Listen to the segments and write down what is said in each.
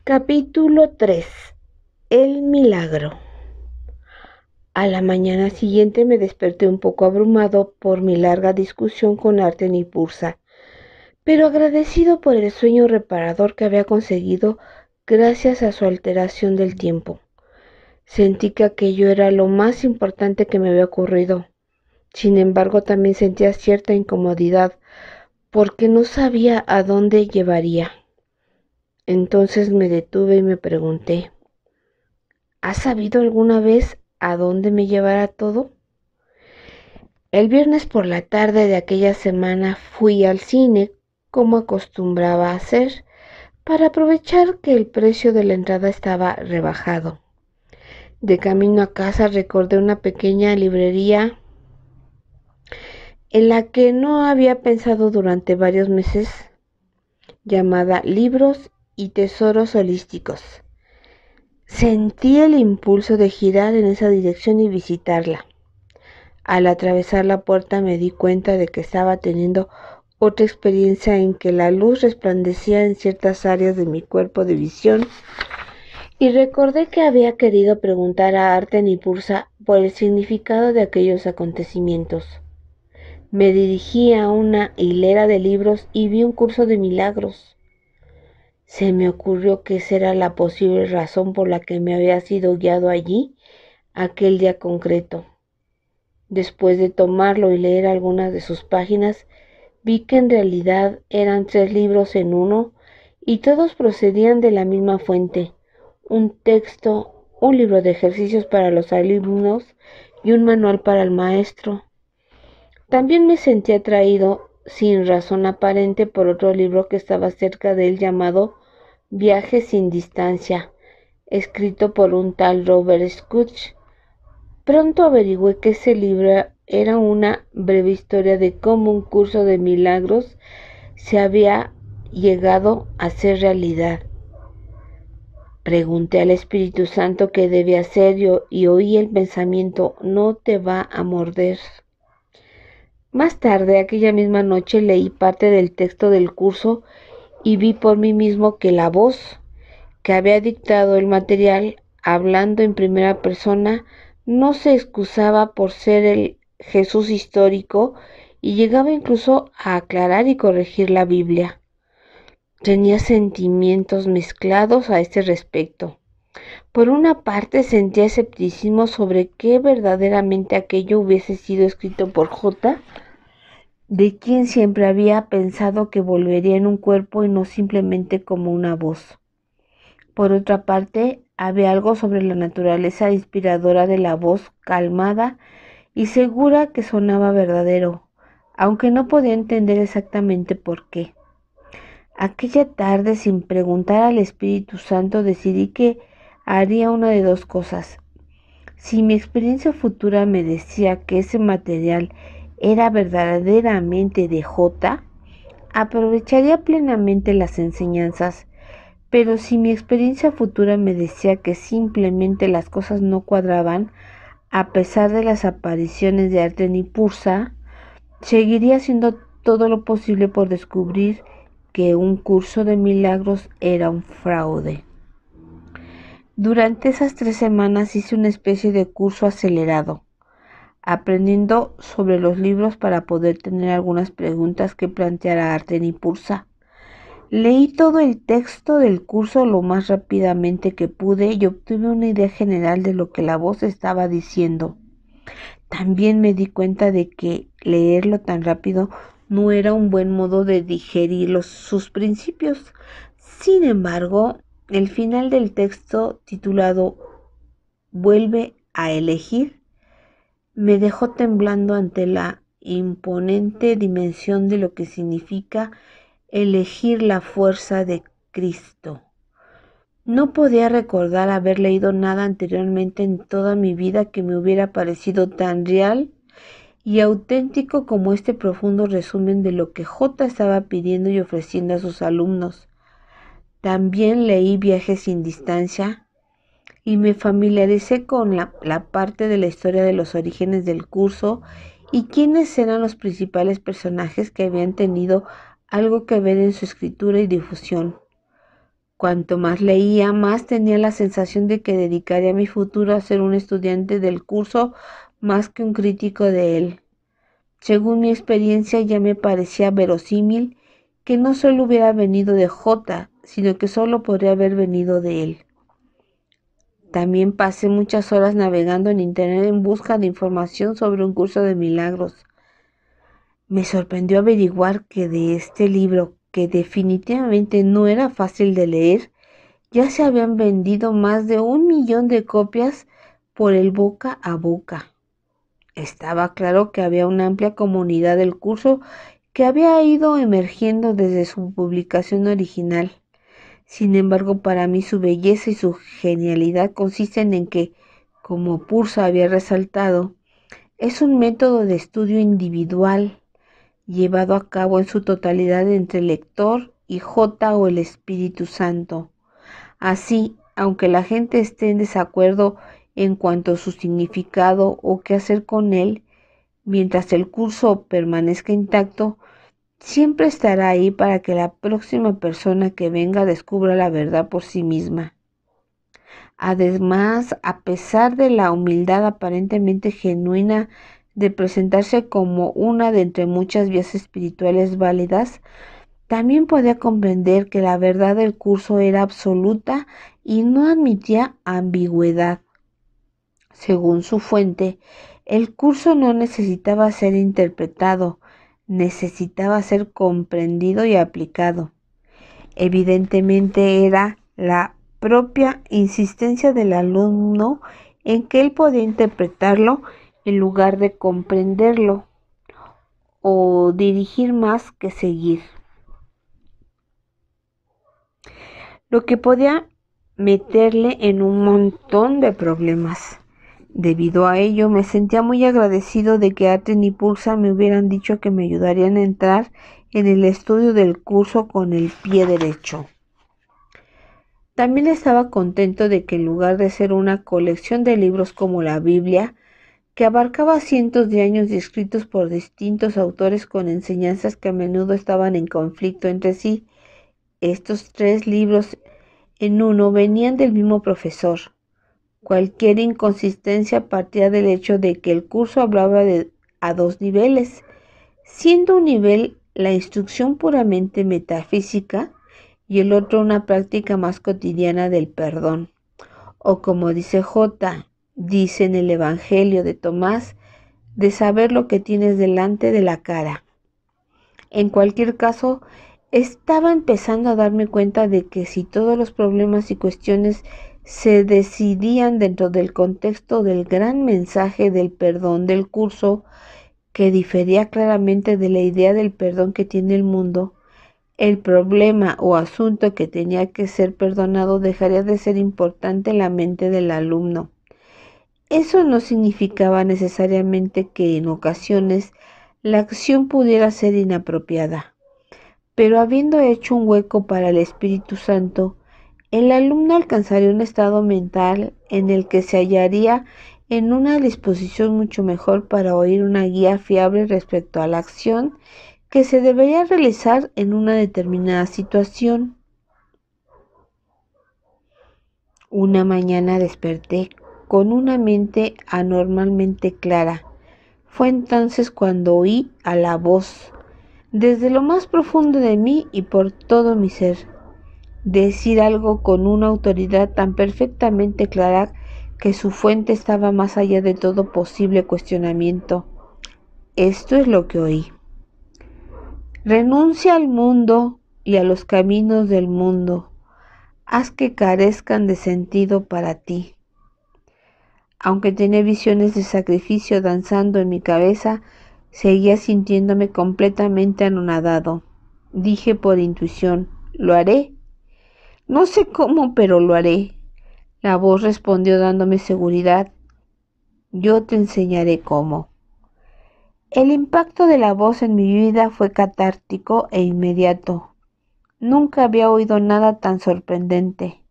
Capítulo 3. El milagro. A la mañana siguiente me desperté un poco abrumado por mi larga discusión con Artenipursa, pero agradecido por el sueño reparador que había conseguido gracias a su alteración del tiempo. Sentí que aquello era lo más importante que me había ocurrido. Sin embargo, también sentía cierta incomodidad porque no sabía a dónde llevaría. Entonces me detuve y me pregunté: ¿has sabido alguna vez a dónde me llevará todo? El viernes por la tarde de aquella semana fui al cine, como acostumbraba a hacer, para aprovechar que el precio de la entrada estaba rebajado. De camino a casa recordé una pequeña librería en la que no había pensado durante varios meses, llamada Libros y Tesoros Holísticos. Sentí el impulso de girar en esa dirección y visitarla. Al atravesar la puerta me di cuenta de que estaba teniendo otra experiencia en que la luz resplandecía en ciertas áreas de mi cuerpo de visión, y recordé que había querido preguntar a Artenipursa por el significado de aquellos acontecimientos. Me dirigí a una hilera de libros y vi un curso de milagros. Se me ocurrió que esa era la posible razón por la que me había sido guiado allí aquel día concreto. Después de tomarlo y leer algunas de sus páginas, vi que en realidad eran 3 libros en uno y todos procedían de la misma fuente: un texto, un libro de ejercicios para los alumnos y un manual para el maestro. También me sentí atraído, sin razón aparente, por otro libro que estaba cerca de él llamado Viaje sin distancia, escrito por un tal Robert Scutch. Pronto averigüé que ese libro era una breve historia de cómo un curso de milagros se había llegado a ser realidad. Pregunté al Espíritu Santo qué debía hacer y oí el pensamiento: no te va a morder. Más tarde, aquella misma noche, leí parte del texto del curso y vi por mí mismo que la voz que había dictado el material, hablando en primera persona, no se excusaba por ser el Jesús histórico y llegaba incluso a aclarar y corregir la Biblia. Tenía sentimientos mezclados a este respecto. Por una parte, sentía escepticismo sobre que verdaderamente aquello hubiese sido escrito por J, de quien siempre había pensado que volvería en un cuerpo y no simplemente como una voz. Por otra parte, había algo sobre la naturaleza inspiradora de la voz, calmada y segura, que sonaba verdadero, aunque no podía entender exactamente por qué. Aquella tarde, sin preguntar al Espíritu Santo, decidí que haría una de dos cosas. Si mi experiencia futura me decía que ese material era verdaderamente de J, aprovecharía plenamente las enseñanzas. Pero si mi experiencia futura me decía que simplemente las cosas no cuadraban, a pesar de las apariciones de Artenipursa, seguiría haciendo todo lo posible por descubrir que un curso de milagros era un fraude. Durante esas 3 semanas hice una especie de curso acelerado, aprendiendo sobre los libros para poder tener algunas preguntas que plantear a Artenipursa. Leí todo el texto del curso lo más rápidamente que pude y obtuve una idea general de lo que la voz estaba diciendo. También me di cuenta de que leerlo tan rápido no era un buen modo de digerir sus principios. Sin embargo, el final del texto, titulado Vuelve a elegir, me dejó temblando ante la imponente dimensión de lo que significa elegir la fuerza de Cristo. No podía recordar haber leído nada anteriormente en toda mi vida que me hubiera parecido tan real y auténtico como este profundo resumen de lo que J estaba pidiendo y ofreciendo a sus alumnos. También leí Viaje sin distancia y me familiaricé con la parte de la historia de los orígenes del curso y quiénes eran los principales personajes que habían tenido algo que ver en su escritura y difusión. Cuanto más leía, más tenía la sensación de que dedicaría mi futuro a ser un estudiante del curso más que un crítico de él. Según mi experiencia, ya me parecía verosímil que no solo hubiera venido de J, sino que solo podría haber venido de él. También pasé muchas horas navegando en internet en busca de información sobre un curso de milagros. Me sorprendió averiguar que de este libro, que definitivamente no era fácil de leer, ya se habían vendido más de 1 millón de copias por el boca a boca. Estaba claro que había una amplia comunidad del curso que había ido emergiendo desde su publicación original. Sin embargo, para mí su belleza y su genialidad consisten en que, como Pursa había resaltado, es un método de estudio individual, llevado a cabo en su totalidad entre el lector y J o el Espíritu Santo. Así, aunque la gente esté en desacuerdo en cuanto a su significado o qué hacer con él, mientras el curso permanezca intacto, siempre estará ahí para que la próxima persona que venga descubra la verdad por sí misma. Además, a pesar de la humildad aparentemente genuina de presentarse como una de entre muchas vías espirituales válidas, también podía comprender que la verdad del curso era absoluta y no admitía ambigüedad. Según su fuente, el curso no necesitaba ser interpretado, necesitaba ser comprendido y aplicado. Evidentemente era la propia insistencia del alumno en que él podía interpretarlo en lugar de comprenderlo o dirigir más que seguir. Lo que podía meterle en un montón de problemas. Debido a ello, me sentía muy agradecido de que Aten y Pulsa me hubieran dicho que me ayudarían a entrar en el estudio del curso con el pie derecho. También estaba contento de que en lugar de ser una colección de libros como la Biblia, que abarcaba cientos de años escritos por distintos autores con enseñanzas que a menudo estaban en conflicto entre sí, estos 3 libros en uno venían del mismo profesor. Cualquier inconsistencia partía del hecho de que el curso hablaba a 2 niveles, siendo un nivel la instrucción puramente metafísica y el otro una práctica más cotidiana del perdón. O como dice dice en el Evangelio de Tomás, de saber lo que tienes delante de la cara. En cualquier caso, estaba empezando a darme cuenta de que si todos los problemas y cuestiones se decidían dentro del contexto del gran mensaje del perdón del curso, que difería claramente de la idea del perdón que tiene el mundo, el problema o asunto que tenía que ser perdonado dejaría de ser importante en la mente del alumno. Eso no significaba necesariamente que en ocasiones la acción pudiera ser inapropiada, pero habiendo hecho un hueco para el Espíritu Santo, el alumno alcanzaría un estado mental en el que se hallaría en una disposición mucho mejor para oír una guía fiable respecto a la acción que se debería realizar en una determinada situación. Una mañana desperté con una mente anormalmente clara. Fue entonces cuando oí a la voz, desde lo más profundo de mí y por todo mi ser, decir algo con una autoridad tan perfectamente clara que su fuente estaba más allá de todo posible cuestionamiento. Esto es lo que oí. Renuncia al mundo y a los caminos del mundo. Haz que carezcan de sentido para ti. Aunque tenía visiones de sacrificio danzando en mi cabeza, seguía sintiéndome completamente anonadado. Dije por intuición, lo haré. No sé cómo, pero lo haré. La voz respondió dándome seguridad. Yo te enseñaré cómo. El impacto de la voz en mi vida fue catártico e inmediato. Nunca había oído nada tan sorprendente.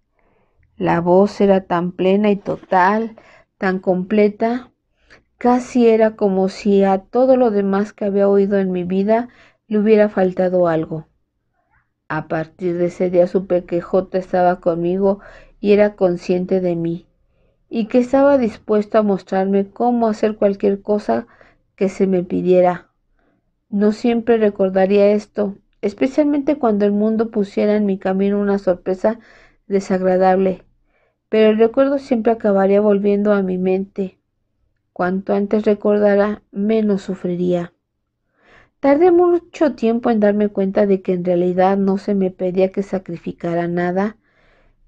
La voz era tan plena y total, tan completa, casi era como si a todo lo demás que había oído en mi vida le hubiera faltado algo. A partir de ese día supe que J estaba conmigo y era consciente de mí, y que estaba dispuesto a mostrarme cómo hacer cualquier cosa que se me pidiera. No siempre recordaría esto, especialmente cuando el mundo pusiera en mi camino una sorpresa desagradable, pero el recuerdo siempre acabaría volviendo a mi mente. Cuanto antes recordara, menos sufriría. Tardé mucho tiempo en darme cuenta de que en realidad no se me pedía que sacrificara nada,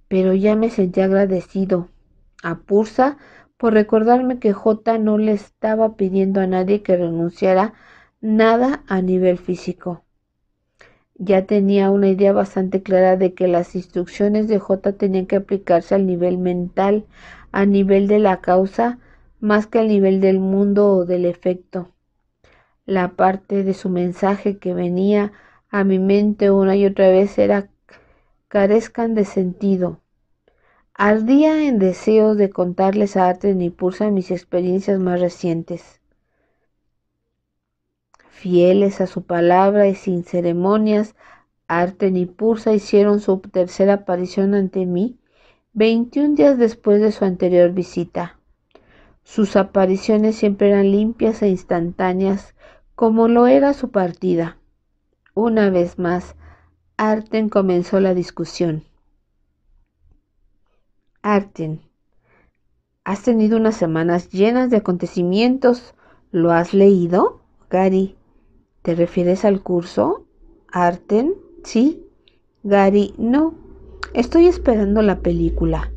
pero ya me sentí agradecido a Pursa por recordarme que J no le estaba pidiendo a nadie que renunciara nada a nivel físico. Ya tenía una idea bastante clara de que las instrucciones de J tenían que aplicarse al nivel mental, a nivel de la causa, más que al nivel del mundo o del efecto. La parte de su mensaje que venía a mi mente una y otra vez era: carezcan de sentido. Ardía en deseos de contarles a Arten y Pursa mis experiencias más recientes. Fieles a su palabra y sin ceremonias, Arten y Pursa hicieron su tercera aparición ante mí 21 días después de su anterior visita. Sus apariciones siempre eran limpias e instantáneas, como lo era su partida. Una vez más, Arten comenzó la discusión. Arten, has tenido unas semanas llenas de acontecimientos. ¿Lo has leído? Gary, ¿te refieres al curso? Arten, sí. Gary, no. Estoy esperando la película.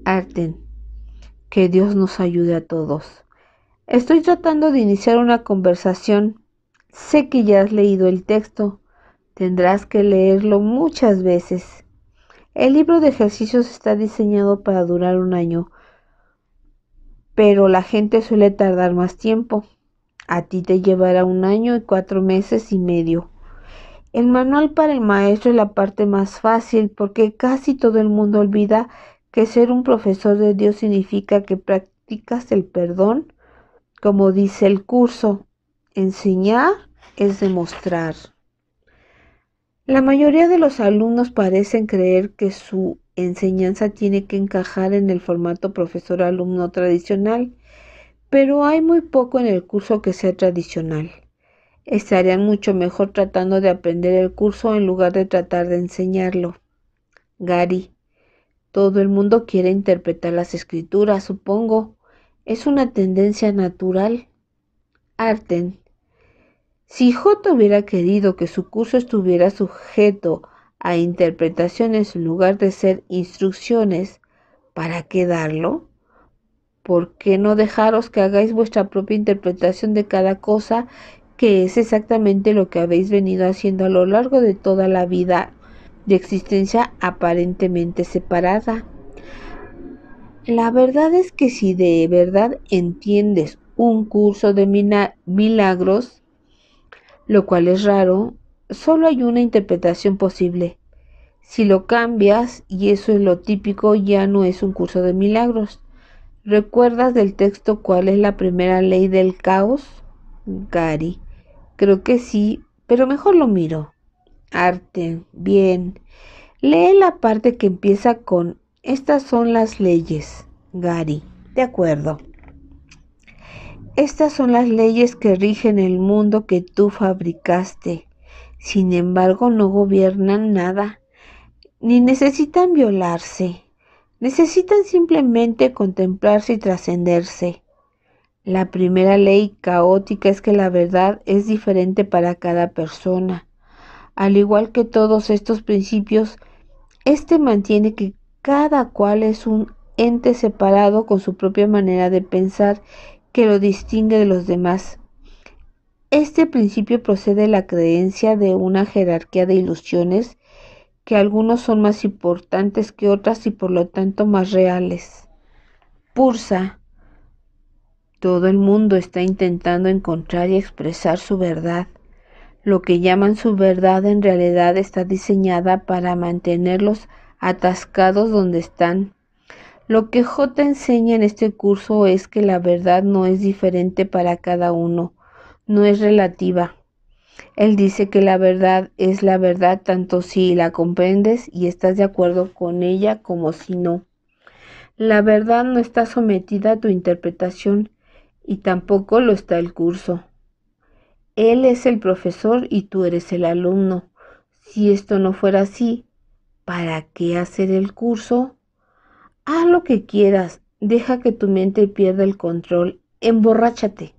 Arten, que Dios nos ayude a todos. Estoy tratando de iniciar una conversación. Sé que ya has leído el texto. Tendrás que leerlo muchas veces. El libro de ejercicios está diseñado para durar 1 año, pero la gente suele tardar más tiempo. A ti te llevará 1 año y 4 meses y medio. El manual para el maestro es la parte más fácil porque casi todo el mundo olvida que ser un profesor de Dios significa que practicas el perdón, como dice el curso. Enseñar es demostrar. La mayoría de los alumnos parecen creer que su enseñanza tiene que encajar en el formato profesor-alumno tradicional, pero hay muy poco en el curso que sea tradicional. Estarían mucho mejor tratando de aprender el curso en lugar de tratar de enseñarlo. Gary, todo el mundo quiere interpretar las escrituras, supongo. Es una tendencia natural. Arten, si J hubiera querido que su curso estuviera sujeto a interpretaciones en lugar de ser instrucciones, ¿para qué darlo? ¿Por qué no dejaros que hagáis vuestra propia interpretación de cada cosa, que es exactamente lo que habéis venido haciendo a lo largo de toda la vida de existencia aparentemente separada? La verdad es que si de verdad entiendes un curso de milagros, lo cual es raro, solo hay una interpretación posible. Si lo cambias, y eso es lo típico, ya no es un curso de milagros. ¿Recuerdas del texto cuál es la primera ley del caos? Gary, creo que sí, pero mejor lo miro. Arten, bien. Lee la parte que empieza con estas son las leyes. Gary, de acuerdo. Estas son las leyes que rigen el mundo que tú fabricaste. Sin embargo, no gobiernan nada, ni necesitan violarse. Necesitan simplemente contemplarse y trascenderse. La primera ley caótica es que la verdad es diferente para cada persona. Al igual que todos estos principios, este mantiene que cada cual es un ente separado con su propia manera de pensar que lo distingue de los demás. Este principio procede de la creencia de una jerarquía de ilusiones, que algunos son más importantes que otras y por lo tanto más reales. Pursa, todo el mundo está intentando encontrar y expresar su verdad. Lo que llaman su verdad en realidad está diseñada para mantenerlos atascados donde están. Lo que J enseña en este curso es que la verdad no es diferente para cada uno, no es relativa. Él dice que la verdad es la verdad tanto si la comprendes y estás de acuerdo con ella como si no. La verdad no está sometida a tu interpretación y tampoco lo está el curso. Él es el profesor y tú eres el alumno. Si esto no fuera así, ¿para qué hacer el curso? Haz lo que quieras, deja que tu mente pierda el control, emborráchate.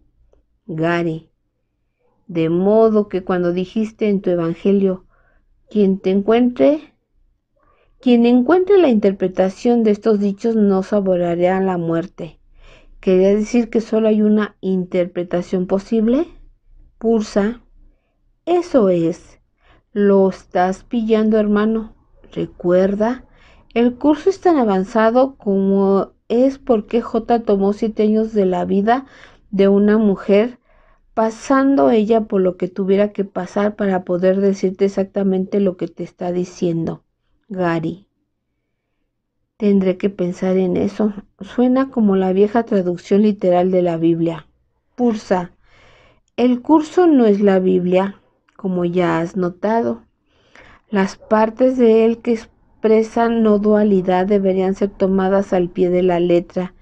Gary, de modo que cuando dijiste en tu evangelio, quien encuentre la interpretación de estos dichos no saboreará la muerte. ¿Quería decir que solo hay una interpretación posible? Pursa, eso es. Lo estás pillando, hermano. Recuerda, el curso es tan avanzado como es porque J tomó 7 años de la vida de una mujer, pasando ella por lo que tuviera que pasar para poder decirte exactamente lo que te está diciendo. Gary, tendré que pensar en eso. Suena como la vieja traducción literal de la Biblia. Pursa, el curso no es la Biblia, como ya has notado. Las partes de él que expresan no dualidad deberían ser tomadas al pie de la letra,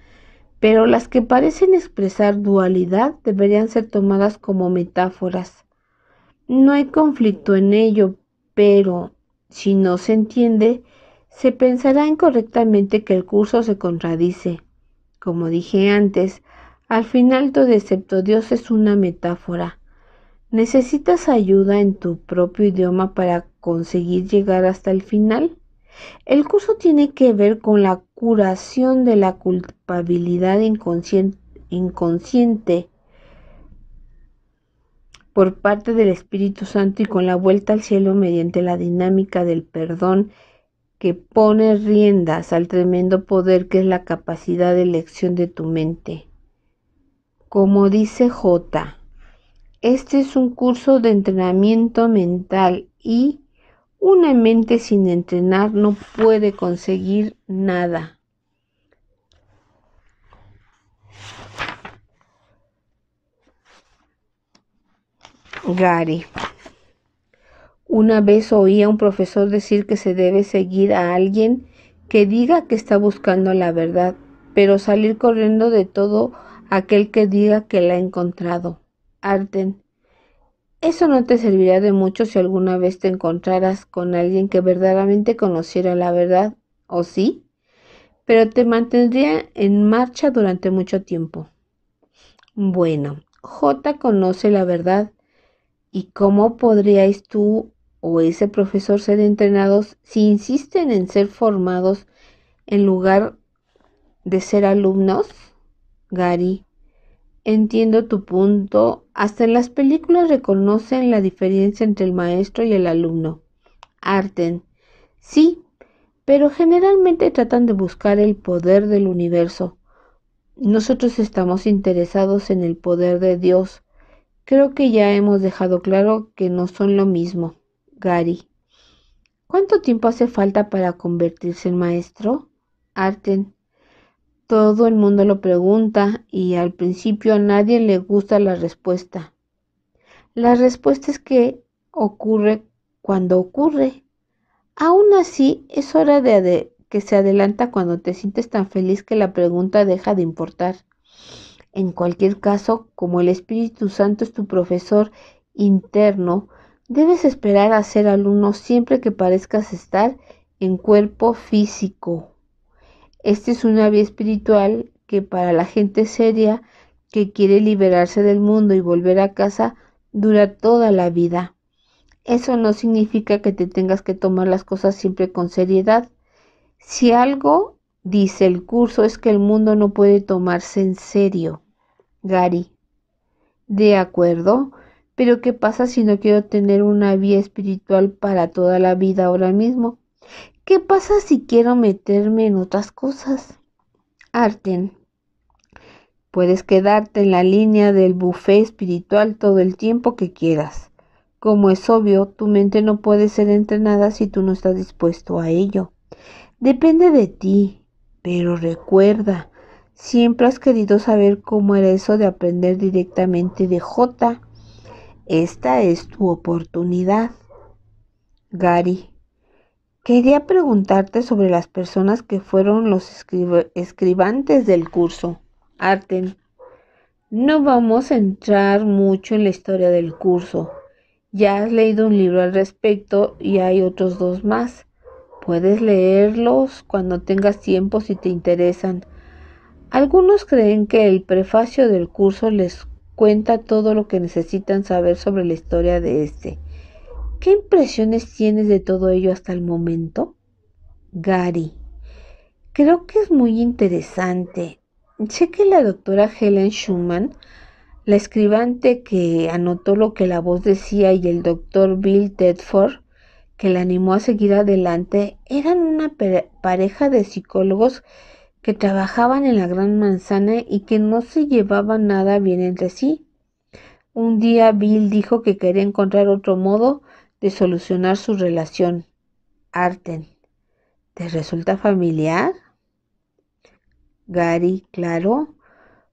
pero las que parecen expresar dualidad deberían ser tomadas como metáforas. No hay conflicto en ello, pero si no se entiende, se pensará incorrectamente que el curso se contradice. Como dije antes, al final todo excepto Dios es una metáfora. ¿Necesitas ayuda en tu propio idioma para conseguir llegar hasta el final? El curso tiene que ver con la curación de la culpabilidad inconsciente por parte del Espíritu Santo y con la vuelta al cielo mediante la dinámica del perdón que pone riendas al tremendo poder que es la capacidad de elección de tu mente. Como dice J, este es un curso de entrenamiento mental y una mente sin entrenar no puede conseguir nada. Gary. Una vez oí a un profesor decir que se debe seguir a alguien que diga que está buscando la verdad, pero salir corriendo de todo aquel que diga que la ha encontrado. Arten. Eso no te servirá de mucho si alguna vez te encontraras con alguien que verdaderamente conociera la verdad, ¿o sí? Pero te mantendría en marcha durante mucho tiempo. Bueno, J conoce la verdad. ¿Y cómo podríais tú o ese profesor ser entrenados si insisten en ser formados en lugar de ser alumnos? Gary, entiendo tu punto. Hasta en las películas reconocen la diferencia entre el maestro y el alumno. Arten, sí, pero generalmente tratan de buscar el poder del universo. Nosotros estamos interesados en el poder de Dios. Creo que ya hemos dejado claro que no son lo mismo. Gary, ¿cuánto tiempo hace falta para convertirse en maestro? Arten, todo el mundo lo pregunta y al principio a nadie le gusta la respuesta. La respuesta es que ocurre cuando ocurre. Aún así, es hora de que se adelanta cuando te sientes tan feliz que la pregunta deja de importar. En cualquier caso, como el Espíritu Santo es tu profesor interno, debes esperar a ser alumno siempre que parezcas estar en cuerpo físico. Esta es una vía espiritual que para la gente seria que quiere liberarse del mundo y volver a casa dura toda la vida. Eso no significa que te tengas que tomar las cosas siempre con seriedad. Si algo dice el curso es que el mundo no puede tomarse en serio. Gary, de acuerdo, pero ¿qué pasa si no quiero tener una vía espiritual para toda la vida ahora mismo? ¿Qué pasa si quiero meterme en otras cosas? Arten, puedes quedarte en la línea del buffet espiritual todo el tiempo que quieras. Como es obvio, tu mente no puede ser entrenada si tú no estás dispuesto a ello. Depende de ti, pero recuerda, siempre has querido saber cómo era eso de aprender directamente de J. Esta es tu oportunidad. Gary, quería preguntarte sobre las personas que fueron los escribantes del curso. Arten, no vamos a entrar mucho en la historia del curso. Ya has leído un libro al respecto y hay otros 2 más. Puedes leerlos cuando tengas tiempo si te interesan. Algunos creen que el prefacio del curso les cuenta todo lo que necesitan saber sobre la historia de este. ¿Qué impresiones tienes de todo ello hasta el momento? Gary, creo que es muy interesante. Sé que la doctora Helen Schumann, la escribante que anotó lo que la voz decía, y el doctor Bill Tedford, que la animó a seguir adelante, eran una pareja de psicólogos que trabajaban en la Gran Manzana y que no se llevaban nada bien entre sí. Un día Bill dijo que quería encontrar otro modo de solucionar su relación. Arten, ¿te resulta familiar? Gary, claro.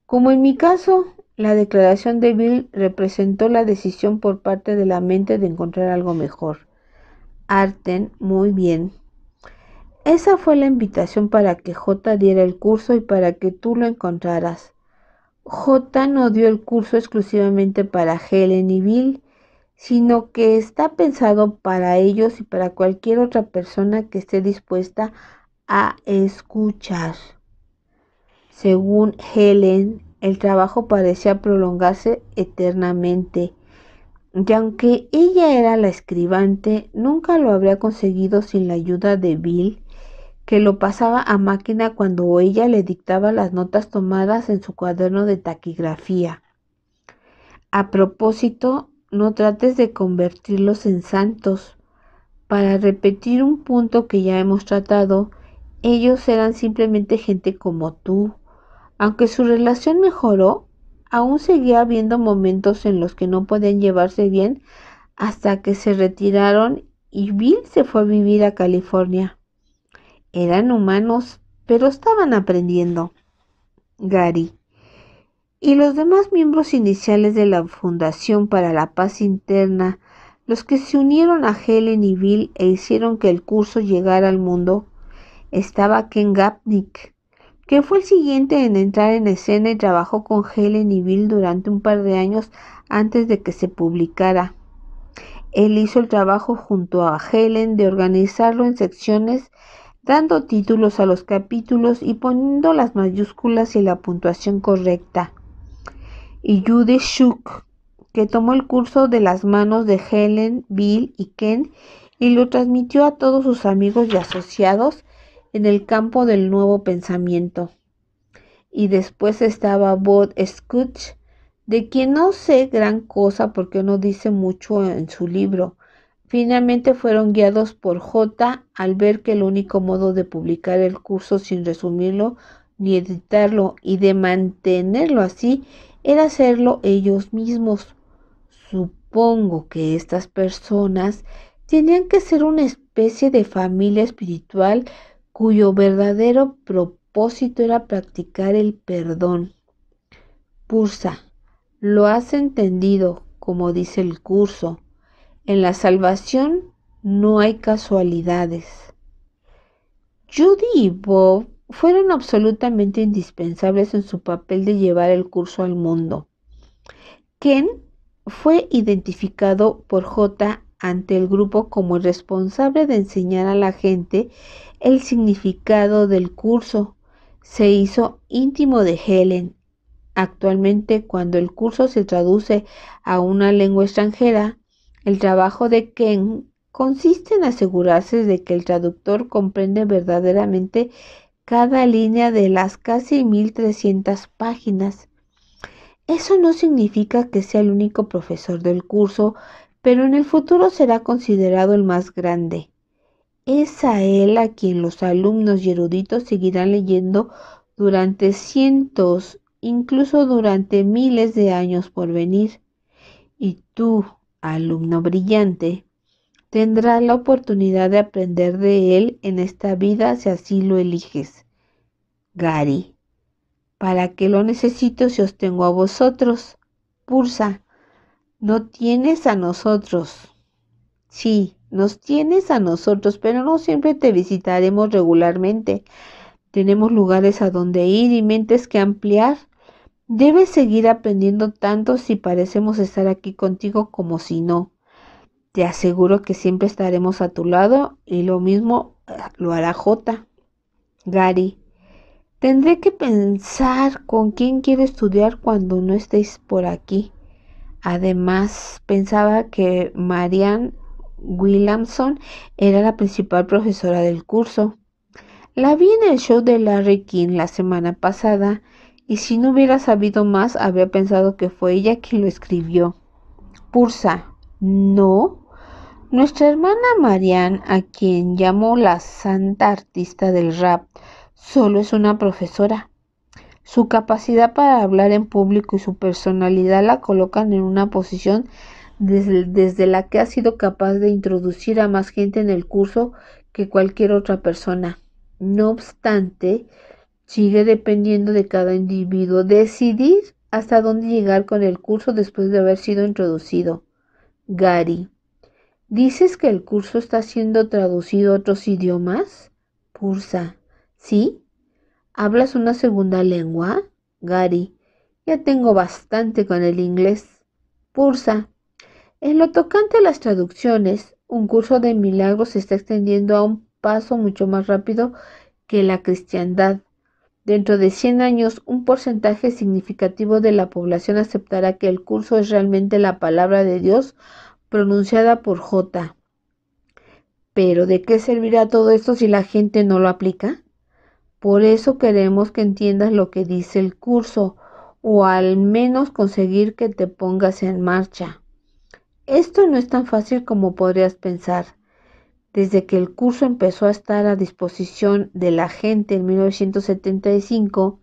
Como en mi caso, la declaración de Bill representó la decisión por parte de la mente de encontrar algo mejor. Arten, muy bien. Esa fue la invitación para que J diera el curso y para que tú lo encontraras. J no dio el curso exclusivamente para Helen y Bill, sino que está pensado para ellos y para cualquier otra persona que esté dispuesta a escuchar. Según Helen, el trabajo parecía prolongarse eternamente, y aunque ella era la escribante, nunca lo habría conseguido sin la ayuda de Bill, que lo pasaba a máquina cuando ella le dictaba las notas tomadas en su cuaderno de taquigrafía. A propósito, no trates de convertirlos en santos. Para repetir un punto que ya hemos tratado, ellos eran simplemente gente como tú. Aunque su relación mejoró, aún seguía habiendo momentos en los que no podían llevarse bien hasta que se retiraron y Bill se fue a vivir a California. Eran humanos, pero estaban aprendiendo. Gary, y los demás miembros iniciales de la Fundación para la Paz Interna, los que se unieron a Helen y Bill e hicieron que el curso llegara al mundo, estaba Ken Gapnick, que fue el siguiente en entrar en escena y trabajó con Helen y Bill durante un par de años antes de que se publicara. Él hizo el trabajo junto a Helen de organizarlo en secciones, dando títulos a los capítulos y poniendo las mayúsculas y la puntuación correcta. Y Judy Shook, que tomó el curso de las manos de Helen, Bill y Ken y lo transmitió a todos sus amigos y asociados en el campo del nuevo pensamiento. Y después estaba Bob Scutch, de quien no sé gran cosa porque no dice mucho en su libro. Finalmente fueron guiados por J al ver que el único modo de publicar el curso sin resumirlo ni editarlo y de mantenerlo así era hacerlo ellos mismos. Supongo que estas personas tenían que ser una especie de familia espiritual cuyo verdadero propósito era practicar el perdón. Pursa, lo has entendido, como dice el curso. En la salvación no hay casualidades. Judy y Bob fueron absolutamente indispensables en su papel de llevar el curso al mundo. Ken fue identificado por J ante el grupo como el responsable de enseñar a la gente el significado del curso. Se hizo íntimo de Helen. Actualmente, cuando el curso se traduce a una lengua extranjera, el trabajo de Ken consiste en asegurarse de que el traductor comprende verdaderamente cada línea de las casi 1300 páginas. Eso no significa que sea el único profesor del curso, pero en el futuro será considerado el más grande. Es a él a quien los alumnos y eruditos seguirán leyendo durante cientos, incluso durante miles de años por venir. Y tú, alumno brillante, tendrás la oportunidad de aprender de él en esta vida si así lo eliges. Gary, ¿para qué lo necesito si os tengo a vosotros? Pursa, No tienes a nosotros. Sí, nos tienes a nosotros, pero no siempre te visitaremos regularmente. Tenemos lugares a donde ir y mentes que ampliar. Debes seguir aprendiendo tanto si parecemos estar aquí contigo como si no. Te aseguro que siempre estaremos a tu lado y lo mismo lo hará J. Gary, tendré que pensar con quién quiero estudiar cuando no estéis por aquí. Además, pensaba que Marianne Williamson era la principal profesora del curso. La vi en el show de Larry King la semana pasada y si no hubiera sabido más, habría pensado que fue ella quien lo escribió. Pursa, no. Nuestra hermana Marianne, a quien llamo la santa artista del rap, solo es una profesora. Su capacidad para hablar en público y su personalidad la colocan en una posición desde la que ha sido capaz de introducir a más gente en el curso que cualquier otra persona. No obstante, sigue dependiendo de cada individuo decidir hasta dónde llegar con el curso después de haber sido introducido. Gary, ¿dices que el curso está siendo traducido a otros idiomas? Pursa, ¿sí? ¿Hablas una segunda lengua? Gary, ya tengo bastante con el inglés. Pursa, en lo tocante a las traducciones, un curso de milagros se está extendiendo a un paso mucho más rápido que la cristiandad. Dentro de 100 años, un porcentaje significativo de la población aceptará que el curso es realmente la palabra de Dios pronunciada por J. ¿Pero de qué servirá todo esto si la gente no lo aplica? Por eso queremos que entiendas lo que dice el curso, o al menos conseguir que te pongas en marcha. Esto no es tan fácil como podrías pensar. Desde que el curso empezó a estar a disposición de la gente en 1975,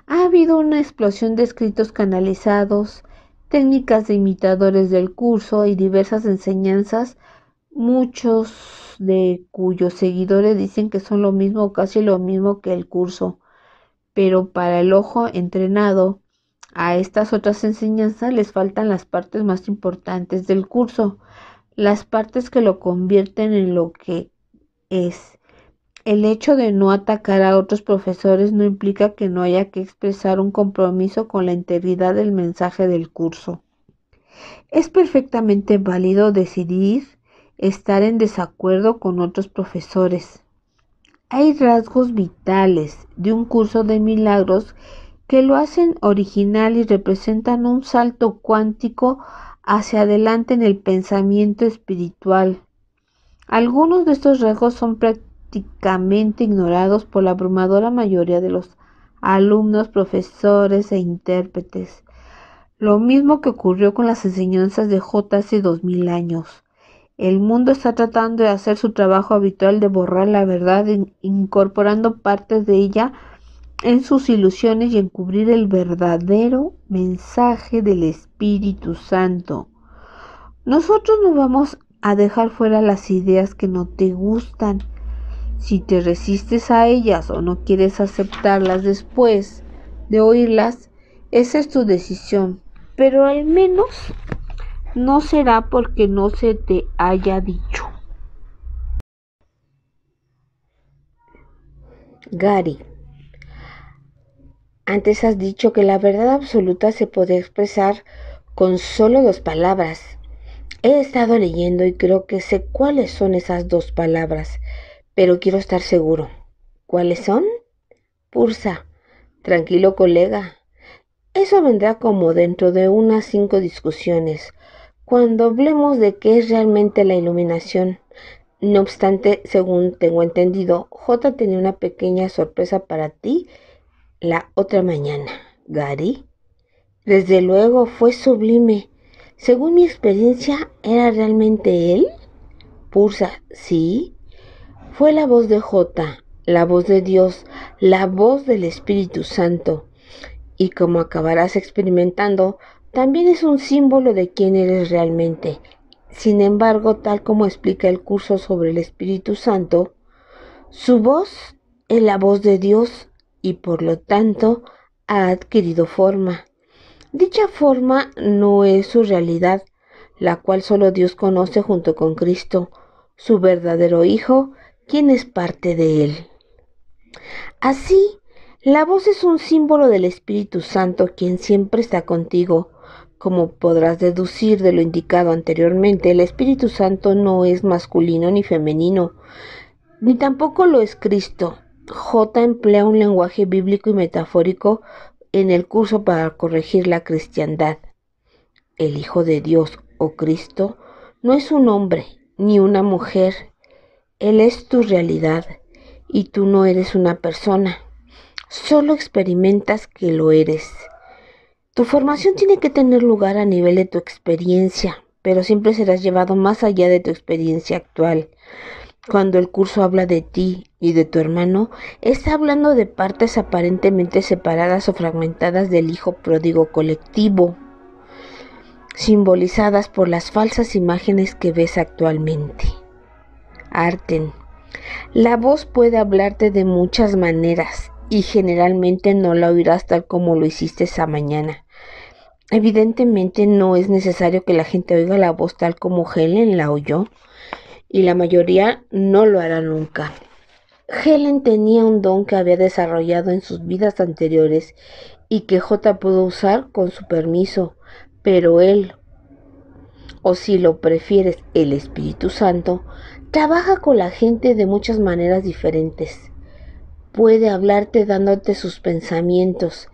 ha habido una explosión de escritos canalizados, técnicas de imitadores del curso y diversas enseñanzas, muchos de cuyos seguidores dicen que son lo mismo o casi lo mismo que el curso. Pero para el ojo entrenado a estas otras enseñanzas les faltan las partes más importantes del curso, las partes que lo convierten en lo que es. El hecho de no atacar a otros profesores no implica que no haya que expresar un compromiso con la integridad del mensaje del curso. Es perfectamente válido decidir estar en desacuerdo con otros profesores. Hay rasgos vitales de un curso de milagros que lo hacen original y representan un salto cuántico hacia adelante en el pensamiento espiritual. Algunos de estos rasgos son prácticamente ignorados por la abrumadora mayoría de los alumnos, profesores e intérpretes. Lo mismo que ocurrió con las enseñanzas de J hace 2000 años. El mundo está tratando de hacer su trabajo habitual de borrar la verdad, incorporando partes de ella en sus ilusiones y encubrir el verdadero mensaje del Espíritu Santo. Nosotros no vamos a dejar fuera las ideas que no te gustan. Si te resistes a ellas o no quieres aceptarlas después de oírlas, esa es tu decisión, pero al menos no será porque no se te haya dicho. Gary, antes has dicho que la verdad absoluta se puede expresar con solo 2 palabras. He estado leyendo y creo que sé cuáles son esas 2 palabras, pero quiero estar seguro. ¿Cuáles son? Pursa, tranquilo colega. Eso vendrá como dentro de unas 5 discusiones, cuando hablemos de qué es realmente la iluminación. No obstante, según tengo entendido, J tenía una pequeña sorpresa para ti la otra mañana. Gary, desde luego fue sublime. Según mi experiencia, ¿era realmente él? Pursa, sí. Fue la voz de J, la voz de Dios, la voz del Espíritu Santo. Y como acabarás experimentando, también es un símbolo de quién eres realmente. Sin embargo, tal como explica el curso sobre el Espíritu Santo, su voz es la voz de Dios y por lo tanto ha adquirido forma. Dicha forma no es su realidad, la cual solo Dios conoce junto con Cristo, su verdadero Hijo, quien es parte de él. Así, la voz es un símbolo del Espíritu Santo, quien siempre está contigo. Como podrás deducir de lo indicado anteriormente, el Espíritu Santo no es masculino ni femenino, ni tampoco lo es Cristo. J emplea un lenguaje bíblico y metafórico en el curso para corregir la cristiandad. El Hijo de Dios o Cristo no es un hombre ni una mujer. Él es tu realidad y tú no eres una persona. Solo experimentas que lo eres. Tu formación tiene que tener lugar a nivel de tu experiencia, pero siempre serás llevado más allá de tu experiencia actual. Cuando el curso habla de ti y de tu hermano, está hablando de partes aparentemente separadas o fragmentadas del hijo pródigo colectivo, simbolizadas por las falsas imágenes que ves actualmente. Arten. La voz puede hablarte de muchas maneras y generalmente no la oirás tal como lo hiciste esa mañana. Evidentemente no es necesario que la gente oiga la voz tal como Helen la oyó, y la mayoría no lo hará nunca. Helen tenía un don que había desarrollado en sus vidas anteriores y que J pudo usar con su permiso, pero él, o si lo prefieres, el Espíritu Santo, trabaja con la gente de muchas maneras diferentes. Puede hablarte dándote sus pensamientos.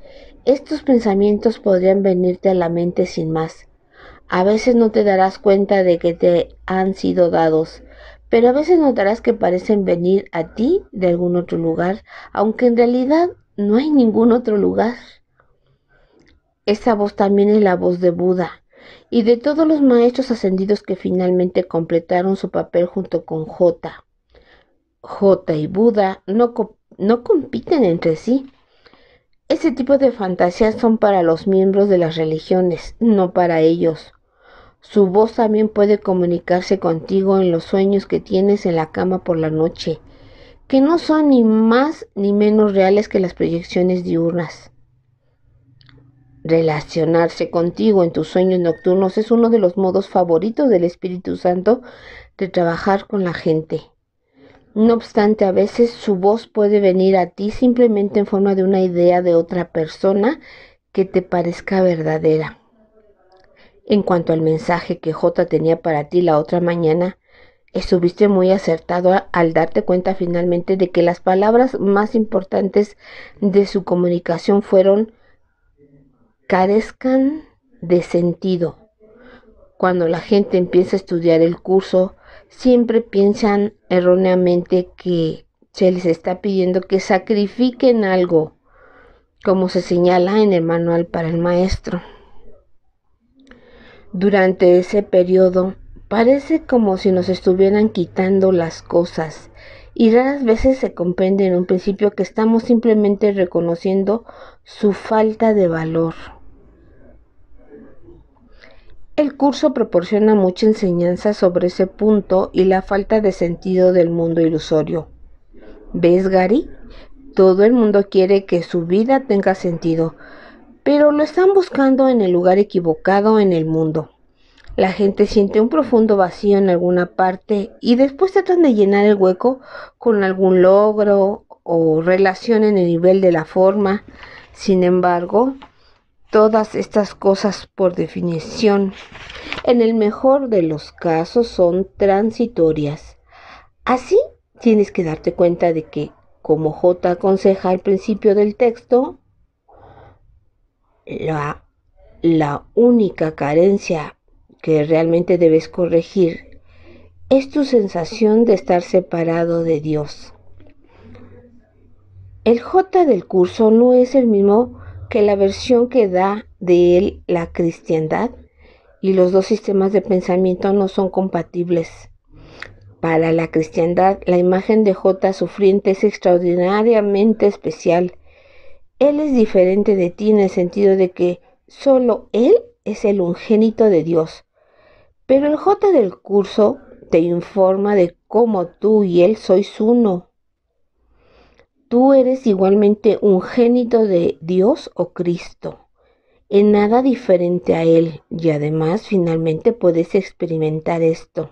Estos pensamientos podrían venirte a la mente sin más. A veces no te darás cuenta de que te han sido dados, pero a veces notarás que parecen venir a ti de algún otro lugar, aunque en realidad no hay ningún otro lugar. Esa voz también es la voz de Buda y de todos los maestros ascendidos que finalmente completaron su papel junto con J. J y Buda no compiten entre sí. Ese tipo de fantasías son para los miembros de las religiones, no para ellos. Su voz también puede comunicarse contigo en los sueños que tienes en la cama por la noche, que no son ni más ni menos reales que las proyecciones diurnas. Relacionarse contigo en tus sueños nocturnos es uno de los modos favoritos del Espíritu Santo de trabajar con la gente. No obstante, a veces su voz puede venir a ti simplemente en forma de una idea de otra persona que te parezca verdadera. En cuanto al mensaje que J tenía para ti la otra mañana, estuviste muy acertado al darte cuenta finalmente de que las palabras más importantes de su comunicación fueron carezcan de sentido. Cuando la gente empieza a estudiar el curso, siempre piensan erróneamente que se les está pidiendo que sacrifiquen algo, como se señala en el manual para el maestro. Durante ese periodo, parece como si nos estuvieran quitando las cosas, y raras veces se comprende en un principio que estamos simplemente reconociendo su falta de valor. El curso proporciona mucha enseñanza sobre ese punto y la falta de sentido del mundo ilusorio. ¿Ves, Gary? Todo el mundo quiere que su vida tenga sentido, pero lo están buscando en el lugar equivocado en el mundo. La gente siente un profundo vacío en alguna parte y después tratan de llenar el hueco con algún logro o relación en el nivel de la forma. Sin embargo, todas estas cosas, por definición, en el mejor de los casos, son transitorias. Así, tienes que darte cuenta de que, como J aconseja al principio del texto, la única carencia que realmente debes corregir es tu sensación de estar separado de Dios. El J del curso no es el mismo que la versión que da de él la cristiandad, y los dos sistemas de pensamiento no son compatibles. Para la cristiandad, la imagen de J sufriente es extraordinariamente especial. Él es diferente de ti en el sentido de que solo él es el unigénito de Dios. Pero el J del curso te informa de cómo tú y él sois uno. Tú eres igualmente ungénito de Dios o Cristo. en nada diferente a él, y además finalmente puedes experimentar esto.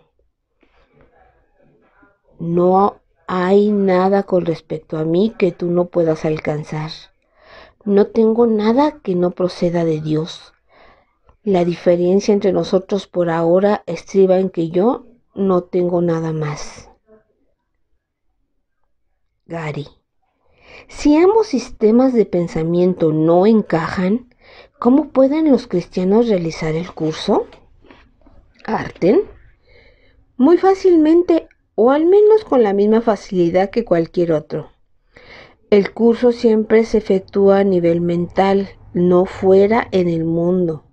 No hay nada con respecto a mí que tú no puedas alcanzar. No tengo nada que no proceda de Dios. La diferencia entre nosotros por ahora estriba en que yo no tengo nada más. Gary. Si ambos sistemas de pensamiento no encajan, ¿cómo pueden los cristianos realizar el curso? Arten. Muy fácilmente, o al menos con la misma facilidad que cualquier otro. El curso siempre se efectúa a nivel mental, no fuera en el mundo.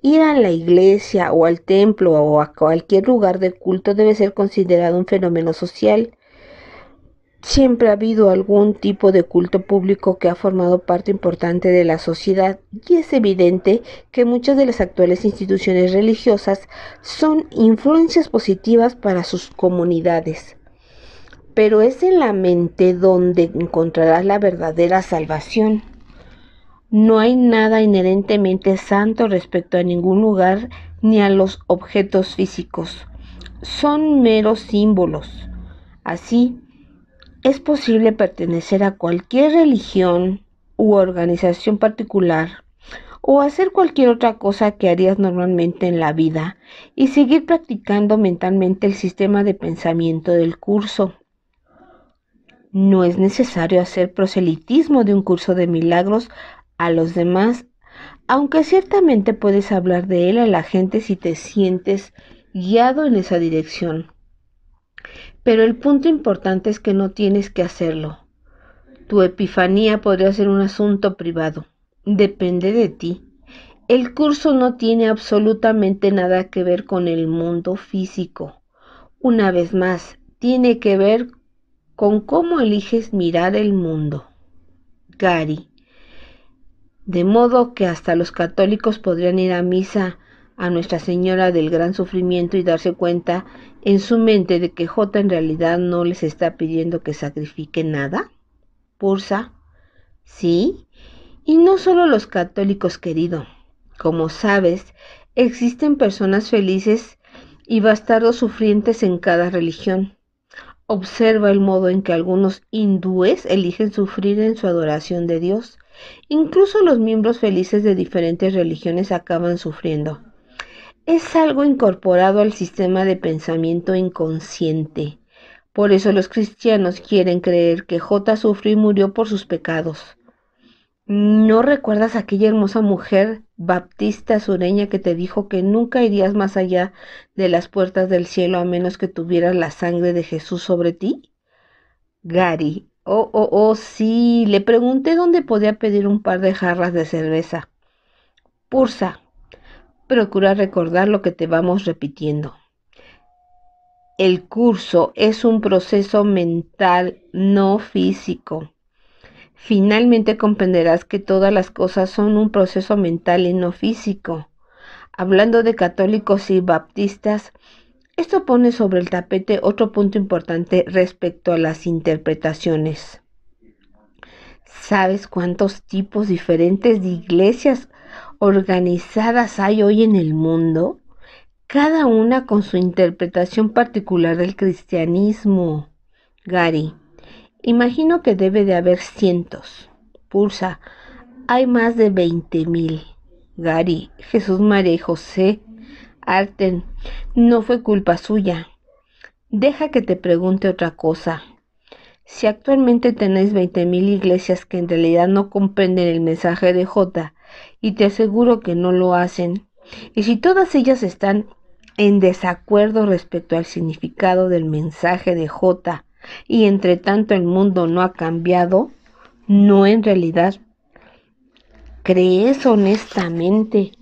Ir a la iglesia o al templo o a cualquier lugar de culto debe ser considerado un fenómeno social. Siempre ha habido algún tipo de culto público que ha formado parte importante de la sociedad y es evidente que muchas de las actuales instituciones religiosas son influencias positivas para sus comunidades. Pero es en la mente donde encontrarás la verdadera salvación. No hay nada inherentemente santo respecto a ningún lugar ni a los objetos físicos. Son meros símbolos. Así, es posible pertenecer a cualquier religión u organización particular o hacer cualquier otra cosa que harías normalmente en la vida y seguir practicando mentalmente el sistema de pensamiento del curso. No es necesario hacer proselitismo de un curso de milagros a los demás, aunque ciertamente puedes hablar de él a la gente si te sientes guiado en esa dirección. Pero el punto importante es que no tienes que hacerlo. Tu epifanía podría ser un asunto privado. Depende de ti. El curso no tiene absolutamente nada que ver con el mundo físico. Una vez más, tiene que ver con cómo eliges mirar el mundo. Gary. De modo que hasta los católicos podrían ir a misa a Nuestra Señora del Gran Sufrimiento y darse cuenta en su mente de que J en realidad no les está pidiendo que sacrifiquen nada. Pursa. Sí, y no solo los católicos, querido. Como sabes, existen personas felices y bastardos sufrientes en cada religión. Observa el modo en que algunos hindúes eligen sufrir en su adoración de Dios. Incluso los miembros felices de diferentes religiones acaban sufriendo. Es algo incorporado al sistema de pensamiento inconsciente. Por eso los cristianos quieren creer que J sufrió y murió por sus pecados. ¿No recuerdas a aquella hermosa mujer baptista sureña que te dijo que nunca irías más allá de las puertas del cielo a menos que tuvieras la sangre de Jesús sobre ti? Gary. Oh, sí. Le pregunté dónde podía pedir un par de jarras de cerveza. Pursa. Procura recordar lo que te vamos repitiendo. El curso es un proceso mental, no físico. Finalmente comprenderás que todas las cosas son un proceso mental y no físico. Hablando de católicos y baptistas, esto pone sobre el tapete otro punto importante respecto a las interpretaciones. ¿Sabes cuántos tipos diferentes de iglesias organizadas hay hoy en el mundo? Cada una con su interpretación particular del cristianismo. Gary. Imagino que debe de haber cientos. Pulsa. Hay más de 20,000. Gary. Jesús, María y José. Arten. No fue culpa suya. Deja que te pregunte otra cosa. Si actualmente tenéis 20,000 iglesias que en realidad no comprenden el mensaje de J, y te aseguro que no lo hacen, y si todas ellas están en desacuerdo respecto al significado del mensaje de J, y entre tanto el mundo no ha cambiado, ¿no en realidad crees honestamente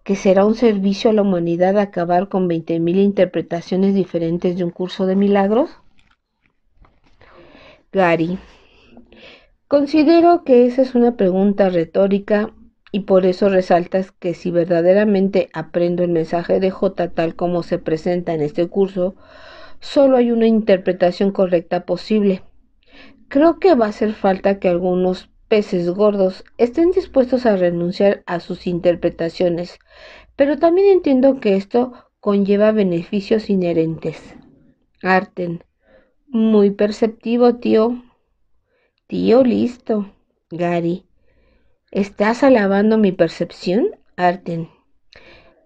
que será un servicio a la humanidad acabar con 20,000 interpretaciones diferentes de un curso de milagros? Gary. Considero que esa es una pregunta retórica y por eso resaltas que si verdaderamente aprendo el mensaje de J tal como se presenta en este curso, solo hay una interpretación correcta posible. Creo que va a hacer falta que algunos peces gordos estén dispuestos a renunciar a sus interpretaciones, pero también entiendo que esto conlleva beneficios inherentes. Arten, muy perceptivo, tío. Tío, listo. Gary, ¿estás alabando mi percepción? Arten,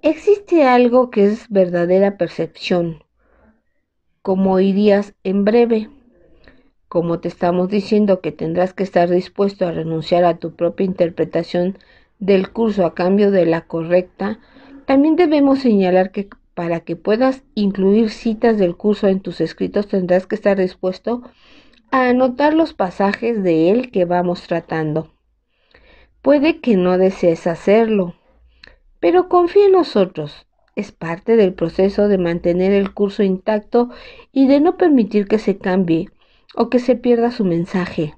existe algo que es verdadera percepción, como irías en breve. Como te estamos diciendo que tendrás que estar dispuesto a renunciar a tu propia interpretación del curso a cambio de la correcta, también debemos señalar que para que puedas incluir citas del curso en tus escritos tendrás que estar dispuesto a anotar los pasajes de él que vamos tratando. Puede que no desees hacerlo, pero confía en nosotros. Es parte del proceso de mantener el curso intacto y de no permitir que se cambie o que se pierda su mensaje.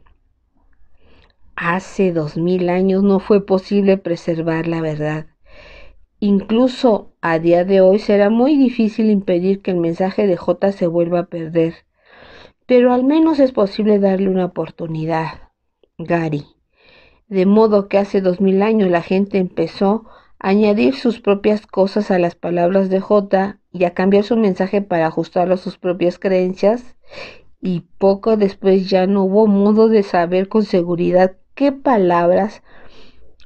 Hace 2000 años no fue posible preservar la verdad. Incluso a día de hoy será muy difícil impedir que el mensaje de J se vuelva a perder, pero al menos es posible darle una oportunidad, Gary. De modo que hace 2000 años la gente empezó a añadir sus propias cosas a las palabras de J y a cambiar su mensaje para ajustarlo a sus propias creencias, y poco después ya no hubo modo de saber con seguridad qué palabras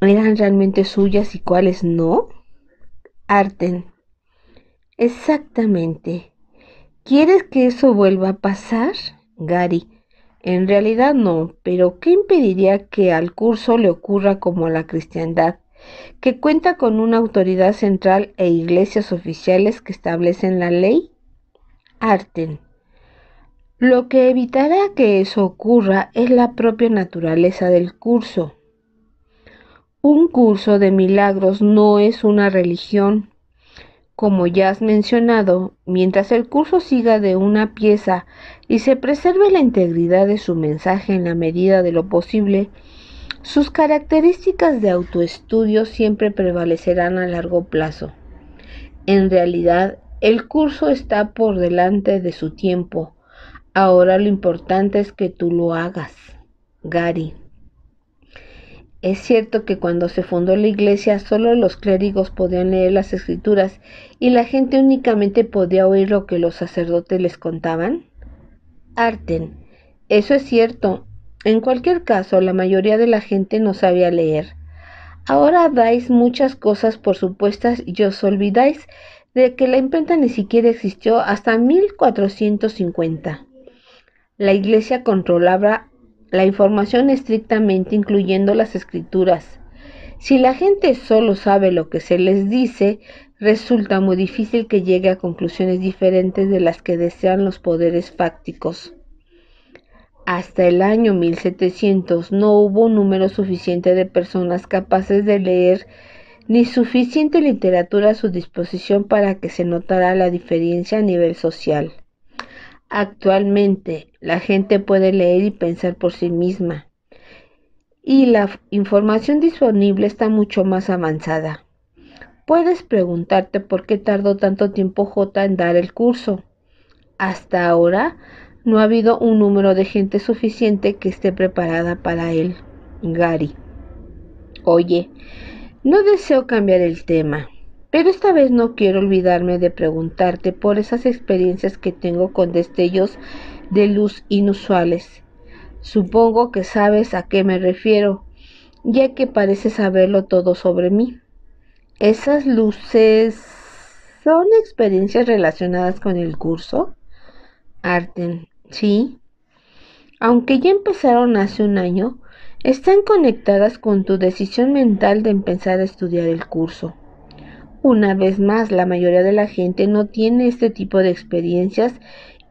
eran realmente suyas y cuáles no. Arten, exactamente. ¿Quieres que eso vuelva a pasar? Gary, en realidad no, pero ¿qué impediría que al curso le ocurra como a la cristiandad, que cuenta con una autoridad central e iglesias oficiales que establecen la ley? Arten, lo que evitará que eso ocurra es la propia naturaleza del curso. Un curso de milagros no es una religión. Como ya has mencionado, mientras el curso siga de una pieza y se preserve la integridad de su mensaje en la medida de lo posible, sus características de autoestudio siempre prevalecerán a largo plazo. En realidad, el curso está por delante de su tiempo. Ahora lo importante es que tú lo hagas, Gary. Es cierto que cuando se fundó la iglesia solo los clérigos podían leer las escrituras y la gente únicamente podía oír lo que los sacerdotes les contaban. Arten, eso es cierto. En cualquier caso, la mayoría de la gente no sabía leer. Ahora dais muchas cosas por supuestas y os olvidáis de que la imprenta ni siquiera existió hasta 1450. La iglesia controlaba la información estrictamente, incluyendo las escrituras. Si la gente solo sabe lo que se les dice, resulta muy difícil que llegue a conclusiones diferentes de las que desean los poderes fácticos. Hasta el año 1700 no hubo un número suficiente de personas capaces de leer ni suficiente literatura a su disposición para que se notara la diferencia a nivel social. Actualmente, la gente puede leer y pensar por sí misma, y la información disponible está mucho más avanzada. Puedes preguntarte por qué tardó tanto tiempo J en dar el curso. Hasta ahora, no ha habido un número de gente suficiente que esté preparada para él. Gary. Oye, no deseo cambiar el tema, pero esta vez no quiero olvidarme de preguntarte por esas experiencias que tengo con destellos de luz inusuales. Supongo que sabes a qué me refiero, ya que pareces saberlo todo sobre mí. ¿Esas luces son experiencias relacionadas con el curso? Arten, sí. Aunque ya empezaron hace un año, están conectadas con tu decisión mental de empezar a estudiar el curso. Una vez más, la mayoría de la gente no tiene este tipo de experiencias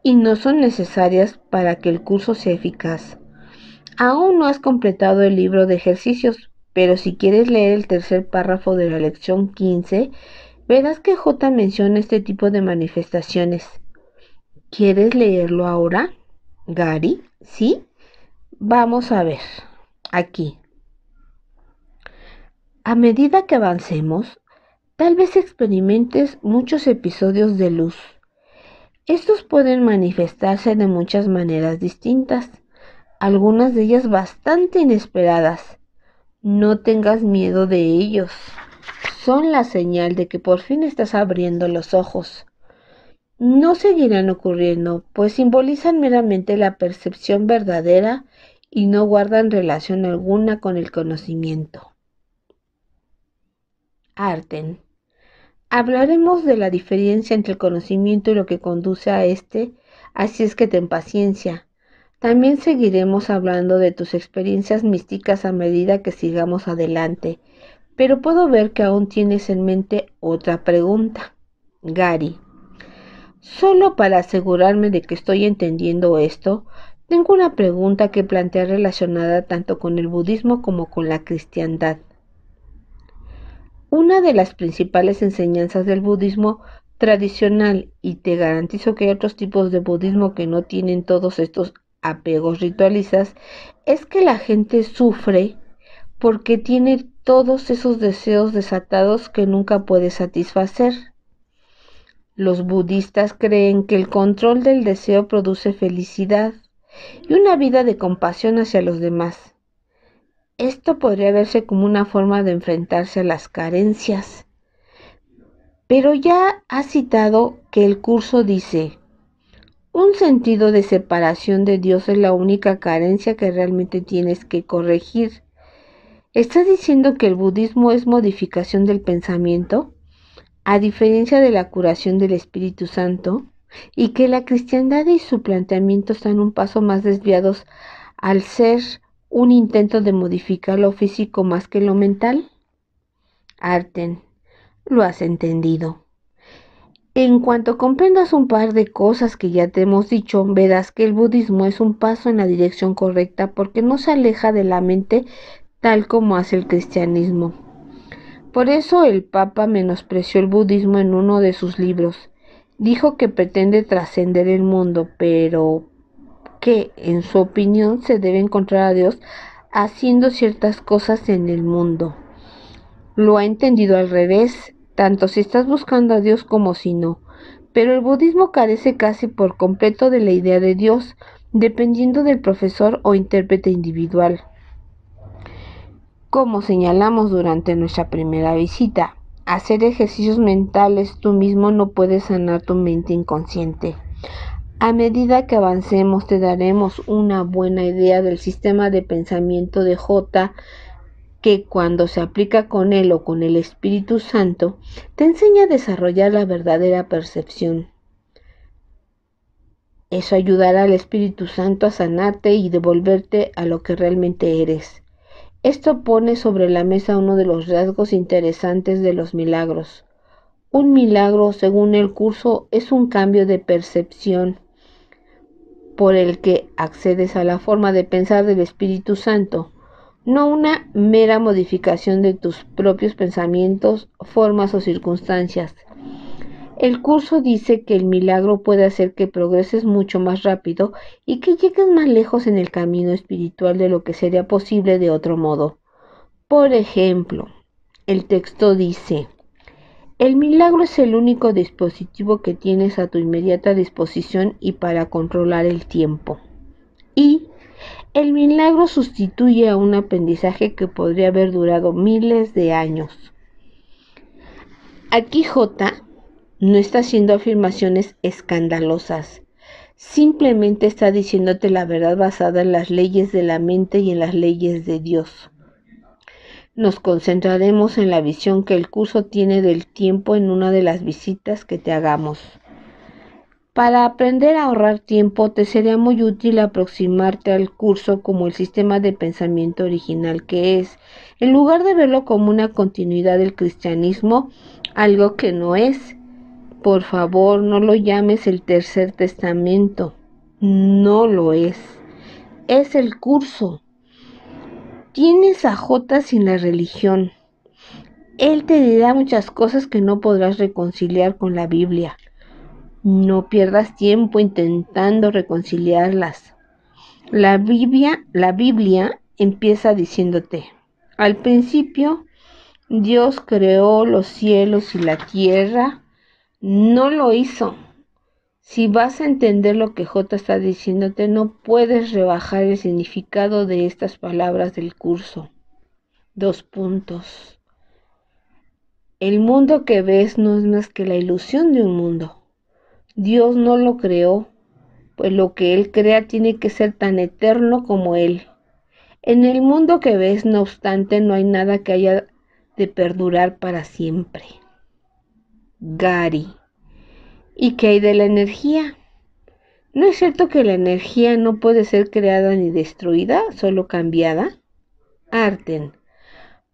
y no son necesarias para que el curso sea eficaz. Aún no has completado el libro de ejercicios, pero si quieres leer el tercer párrafo de la lección 15, verás que J menciona este tipo de manifestaciones. ¿Quieres leerlo ahora, Gary? ¿Sí? Vamos a ver. Aquí. A medida que avancemos, tal vez experimentes muchos episodios de luz. Estos pueden manifestarse de muchas maneras distintas. algunas de ellas bastante inesperadas. No tengas miedo de ellos. Son la señal de que por fin estás abriendo los ojos. No seguirán ocurriendo, pues simbolizan meramente la percepción verdadera y no guardan relación alguna con el conocimiento. Arten. Hablaremos de la diferencia entre el conocimiento y lo que conduce a este, así es que ten paciencia. También seguiremos hablando de tus experiencias místicas a medida que sigamos adelante, pero puedo ver que aún tienes en mente otra pregunta. Gary. Solo para asegurarme de que estoy entendiendo esto, tengo una pregunta que plantear relacionada tanto con el budismo como con la cristiandad. Una de las principales enseñanzas del budismo tradicional, y te garantizo que hay otros tipos de budismo que no tienen todos estos apegos ritualistas, es que la gente sufre porque tiene todos esos deseos desatados que nunca puede satisfacer. Los budistas creen que el control del deseo produce felicidad y una vida de compasión hacia los demás. Esto podría verse como una forma de enfrentarse a las carencias. Pero ya ha citado que el curso dice, un sentido de separación de Dios es la única carencia que realmente tienes que corregir. ¿Estás diciendo que el budismo es modificación del pensamiento, a diferencia de la curación del Espíritu Santo, y que la cristiandad y su planteamiento están un paso más desviados al ser un intento de modificar lo físico más que lo mental? Arten, lo has entendido. En cuanto comprendas un par de cosas que ya te hemos dicho, verás que el budismo es un paso en la dirección correcta porque no se aleja de la mente tal como hace el cristianismo. Por eso el Papa menospreció el budismo en uno de sus libros. Dijo que pretende trascender el mundo, pero que, en su opinión, se debe encontrar a Dios haciendo ciertas cosas en el mundo. Lo ha entendido al revés, tanto si estás buscando a Dios como si no. Pero el budismo carece casi por completo de la idea de Dios, dependiendo del profesor o intérprete individual. Como señalamos durante nuestra primera visita, hacer ejercicios mentales tú mismo no puedes sanar tu mente inconsciente. A medida que avancemos te daremos una buena idea del sistema de pensamiento de J, que cuando se aplica con él o con el Espíritu Santo, te enseña a desarrollar la verdadera percepción. Eso ayudará al Espíritu Santo a sanarte y devolverte a lo que realmente eres. Esto pone sobre la mesa uno de los rasgos interesantes de los milagros. Un milagro, según el curso, es un cambio de percepción por el que accedes a la forma de pensar del Espíritu Santo, no una mera modificación de tus propios pensamientos, formas o circunstancias. El curso dice que el milagro puede hacer que progreses mucho más rápido y que llegues más lejos en el camino espiritual de lo que sería posible de otro modo. Por ejemplo, el texto dice: el milagro es el único dispositivo que tienes a tu inmediata disposición y para controlar el tiempo. Y el milagro sustituye a un aprendizaje que podría haber durado miles de años. Aquí J no está haciendo afirmaciones escandalosas. Simplemente está diciéndote la verdad basada en las leyes de la mente y en las leyes de Dios. Nos concentraremos en la visión que el curso tiene del tiempo en una de las visitas que te hagamos. Para aprender a ahorrar tiempo, te sería muy útil aproximarte al curso como el sistema de pensamiento original que es, en lugar de verlo como una continuidad del cristianismo, algo que no es. Por favor, no lo llames el Tercer Testamento. No lo es. Es el curso. Tienes a J sin la religión. Él te dirá muchas cosas que no podrás reconciliar con la Biblia. No pierdas tiempo intentando reconciliarlas. La Biblia empieza diciéndote: al principio, Dios creó los cielos y la tierra. No lo hizo. Si vas a entender lo que J está diciéndote, no puedes rebajar el significado de estas palabras del curso. 2 puntos. El mundo que ves no es más que la ilusión de un mundo. Dios no lo creó, pues lo que Él crea tiene que ser tan eterno como Él. En el mundo que ves, no obstante, no hay nada que haya de perdurar para siempre. Gary. ¿Y qué hay de la energía? ¿No es cierto que la energía no puede ser creada ni destruida, solo cambiada? Arten.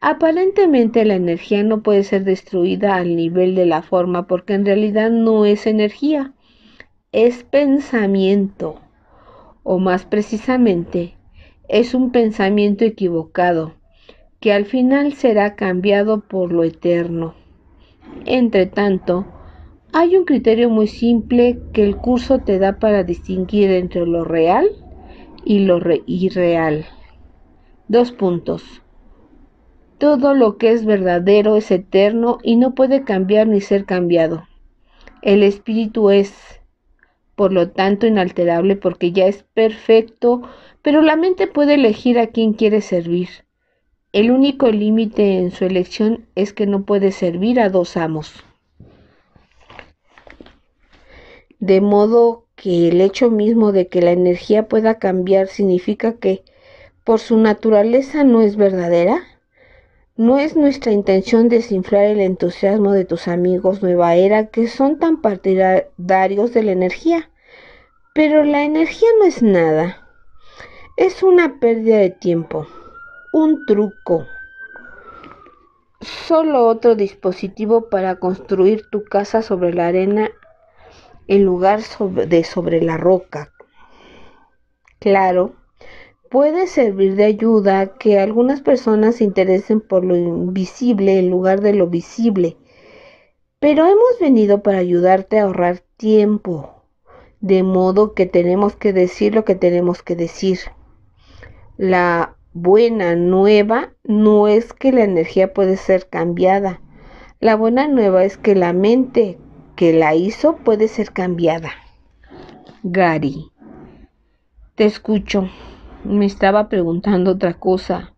Aparentemente la energía no puede ser destruida al nivel de la forma porque en realidad no es energía, es pensamiento, o más precisamente, es un pensamiento equivocado, que al final será cambiado por lo eterno. Entre tanto, hay un criterio muy simple que el curso te da para distinguir entre lo real y lo irreal. 2 puntos. Todo lo que es verdadero es eterno y no puede cambiar ni ser cambiado. El espíritu es, por lo tanto, inalterable porque ya es perfecto, pero la mente puede elegir a quién quiere servir. El único límite en su elección es que no puede servir a dos amos. De modo que el hecho mismo de que la energía pueda cambiar significa que, por su naturaleza, no es verdadera. No es nuestra intención desinflar el entusiasmo de tus amigos Nueva Era que son tan partidarios de la energía. Pero la energía no es nada. Es una pérdida de tiempo, un truco. Solo otro dispositivo para construir tu casa sobre la arena en lugar de sobre la roca. Claro, puede servir de ayuda que algunas personas se interesen por lo invisible en lugar de lo visible, pero hemos venido para ayudarte a ahorrar tiempo, de modo que tenemos que decir lo que tenemos que decir. La buena nueva no es que la energía puede ser cambiada. La buena nueva es que la mente que la hizo puede ser cambiada. Gary. Te escucho. Me estaba preguntando otra cosa.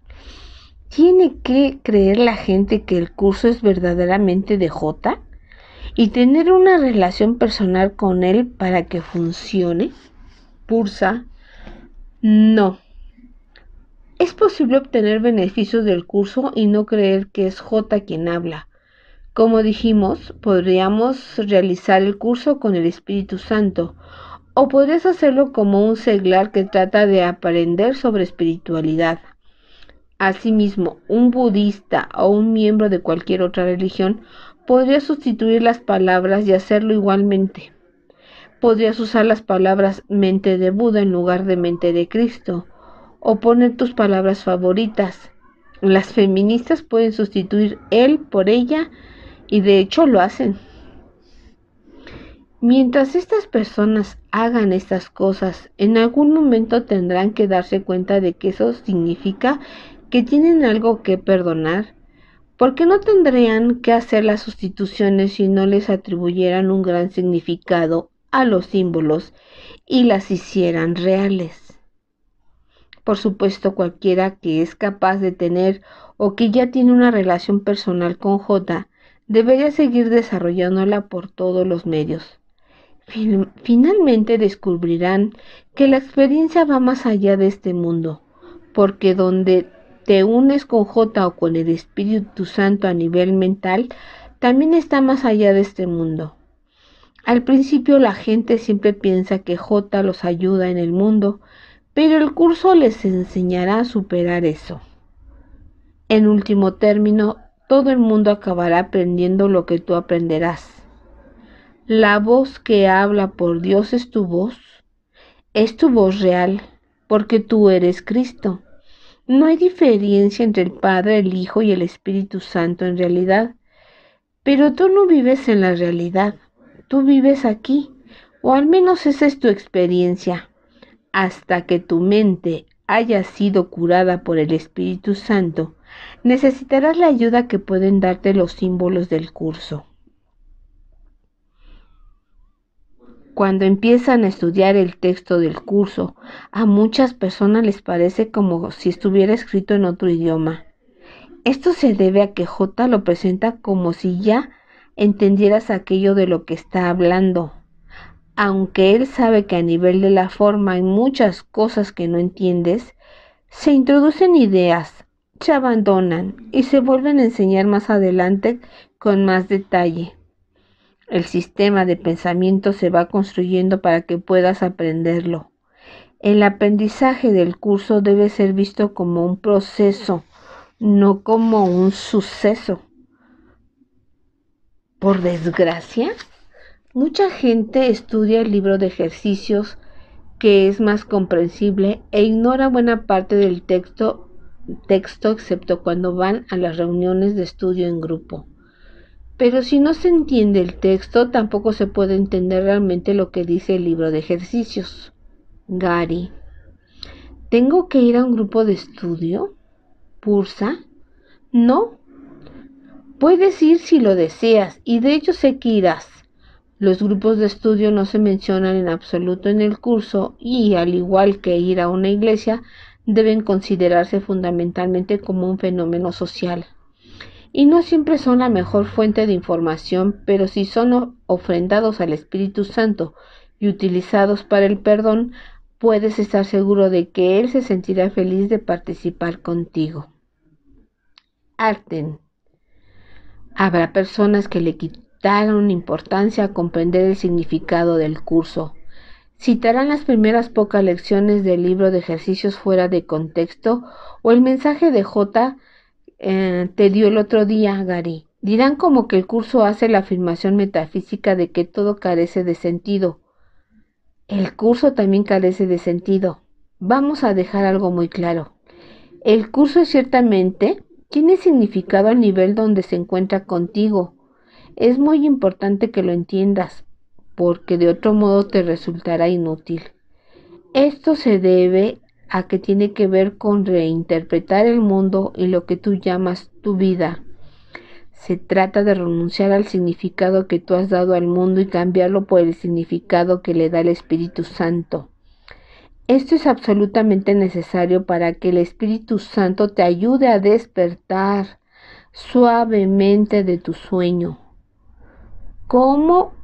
¿Tiene que creer la gente que el curso es verdaderamente de J? ¿Y tener una relación personal con él para que funcione? Pursa. No. Es posible obtener beneficios del curso y no creer que es J quien habla. Como dijimos, podríamos realizar el curso con el Espíritu Santo, o podrías hacerlo como un seglar que trata de aprender sobre espiritualidad. Asimismo, un budista o un miembro de cualquier otra religión podría sustituir las palabras y hacerlo igualmente. Podrías usar las palabras mente de Buda en lugar de mente de Cristo, o poner tus palabras favoritas. Las feministas pueden sustituir él por ella y de hecho lo hacen. Mientras estas personas hagan estas cosas, en algún momento tendrán que darse cuenta de que eso significa que tienen algo que perdonar, porque no tendrían que hacer las sustituciones si no les atribuyeran un gran significado a los símbolos y las hicieran reales. Por supuesto, cualquiera que es capaz de tener o que ya tiene una relación personal con J debería seguir desarrollándola por todos los medios. Finalmente descubrirán que la experiencia va más allá de este mundo, porque donde te unes con J o con el Espíritu Santo a nivel mental, también está más allá de este mundo. Al principio la gente siempre piensa que J los ayuda en el mundo, pero el curso les enseñará a superar eso. En último término, todo el mundo acabará aprendiendo lo que tú aprenderás. La voz que habla por Dios es tu voz real, porque tú eres Cristo. No hay diferencia entre el Padre, el Hijo y el Espíritu Santo en realidad, pero tú no vives en la realidad, tú vives aquí, o al menos esa es tu experiencia, hasta que tu mente haya sido curada por el Espíritu Santo. Necesitarás la ayuda que pueden darte los símbolos del curso. Cuando empiezan a estudiar el texto del curso, a muchas personas les parece como si estuviera escrito en otro idioma. Esto se debe a que J lo presenta como si ya entendieras aquello de lo que está hablando. Aunque él sabe que a nivel de la forma hay muchas cosas que no entiendes, se introducen ideas, se abandonan y se vuelven a enseñar más adelante con más detalle. El sistema de pensamiento se va construyendo para que puedas aprenderlo. El aprendizaje del curso debe ser visto como un proceso, no como un suceso. Por desgracia, mucha gente estudia el libro de ejercicios, que es más comprensible, e ignora buena parte del texto excepto cuando van a las reuniones de estudio en grupo. Pero si no se entiende el texto, tampoco se puede entender realmente lo que dice el libro de ejercicios. Gary, ¿tengo que ir a un grupo de estudio? ¿Pursa? No. Puedes ir si lo deseas, y de hecho sé que irás. Los grupos de estudio no se mencionan en absoluto en el curso y, al igual que ir a una iglesia, deben considerarse fundamentalmente como un fenómeno social. Y no siempre son la mejor fuente de información, pero si son ofrendados al Espíritu Santo y utilizados para el perdón, puedes estar seguro de que Él se sentirá feliz de participar contigo. Arten. Habrá personas que le quitaron importancia a comprender el significado del curso. Citarán las primeras pocas lecciones del libro de ejercicios fuera de contexto o el mensaje de J. Te dio el otro día, Gary. Dirán como que el curso hace la afirmación metafísica de que todo carece de sentido. El curso también carece de sentido. Vamos a dejar algo muy claro. El curso ciertamente tiene significado al nivel donde se encuentra contigo. Es muy importante que lo entiendas, porque de otro modo te resultará inútil. Esto se debe a que tiene que ver con reinterpretar el mundo y lo que tú llamas tu vida. Se trata de renunciar al significado que tú has dado al mundo y cambiarlo por el significado que le da el Espíritu Santo. Esto es absolutamente necesario para que el Espíritu Santo te ayude a despertar suavemente de tu sueño. ¿Cómo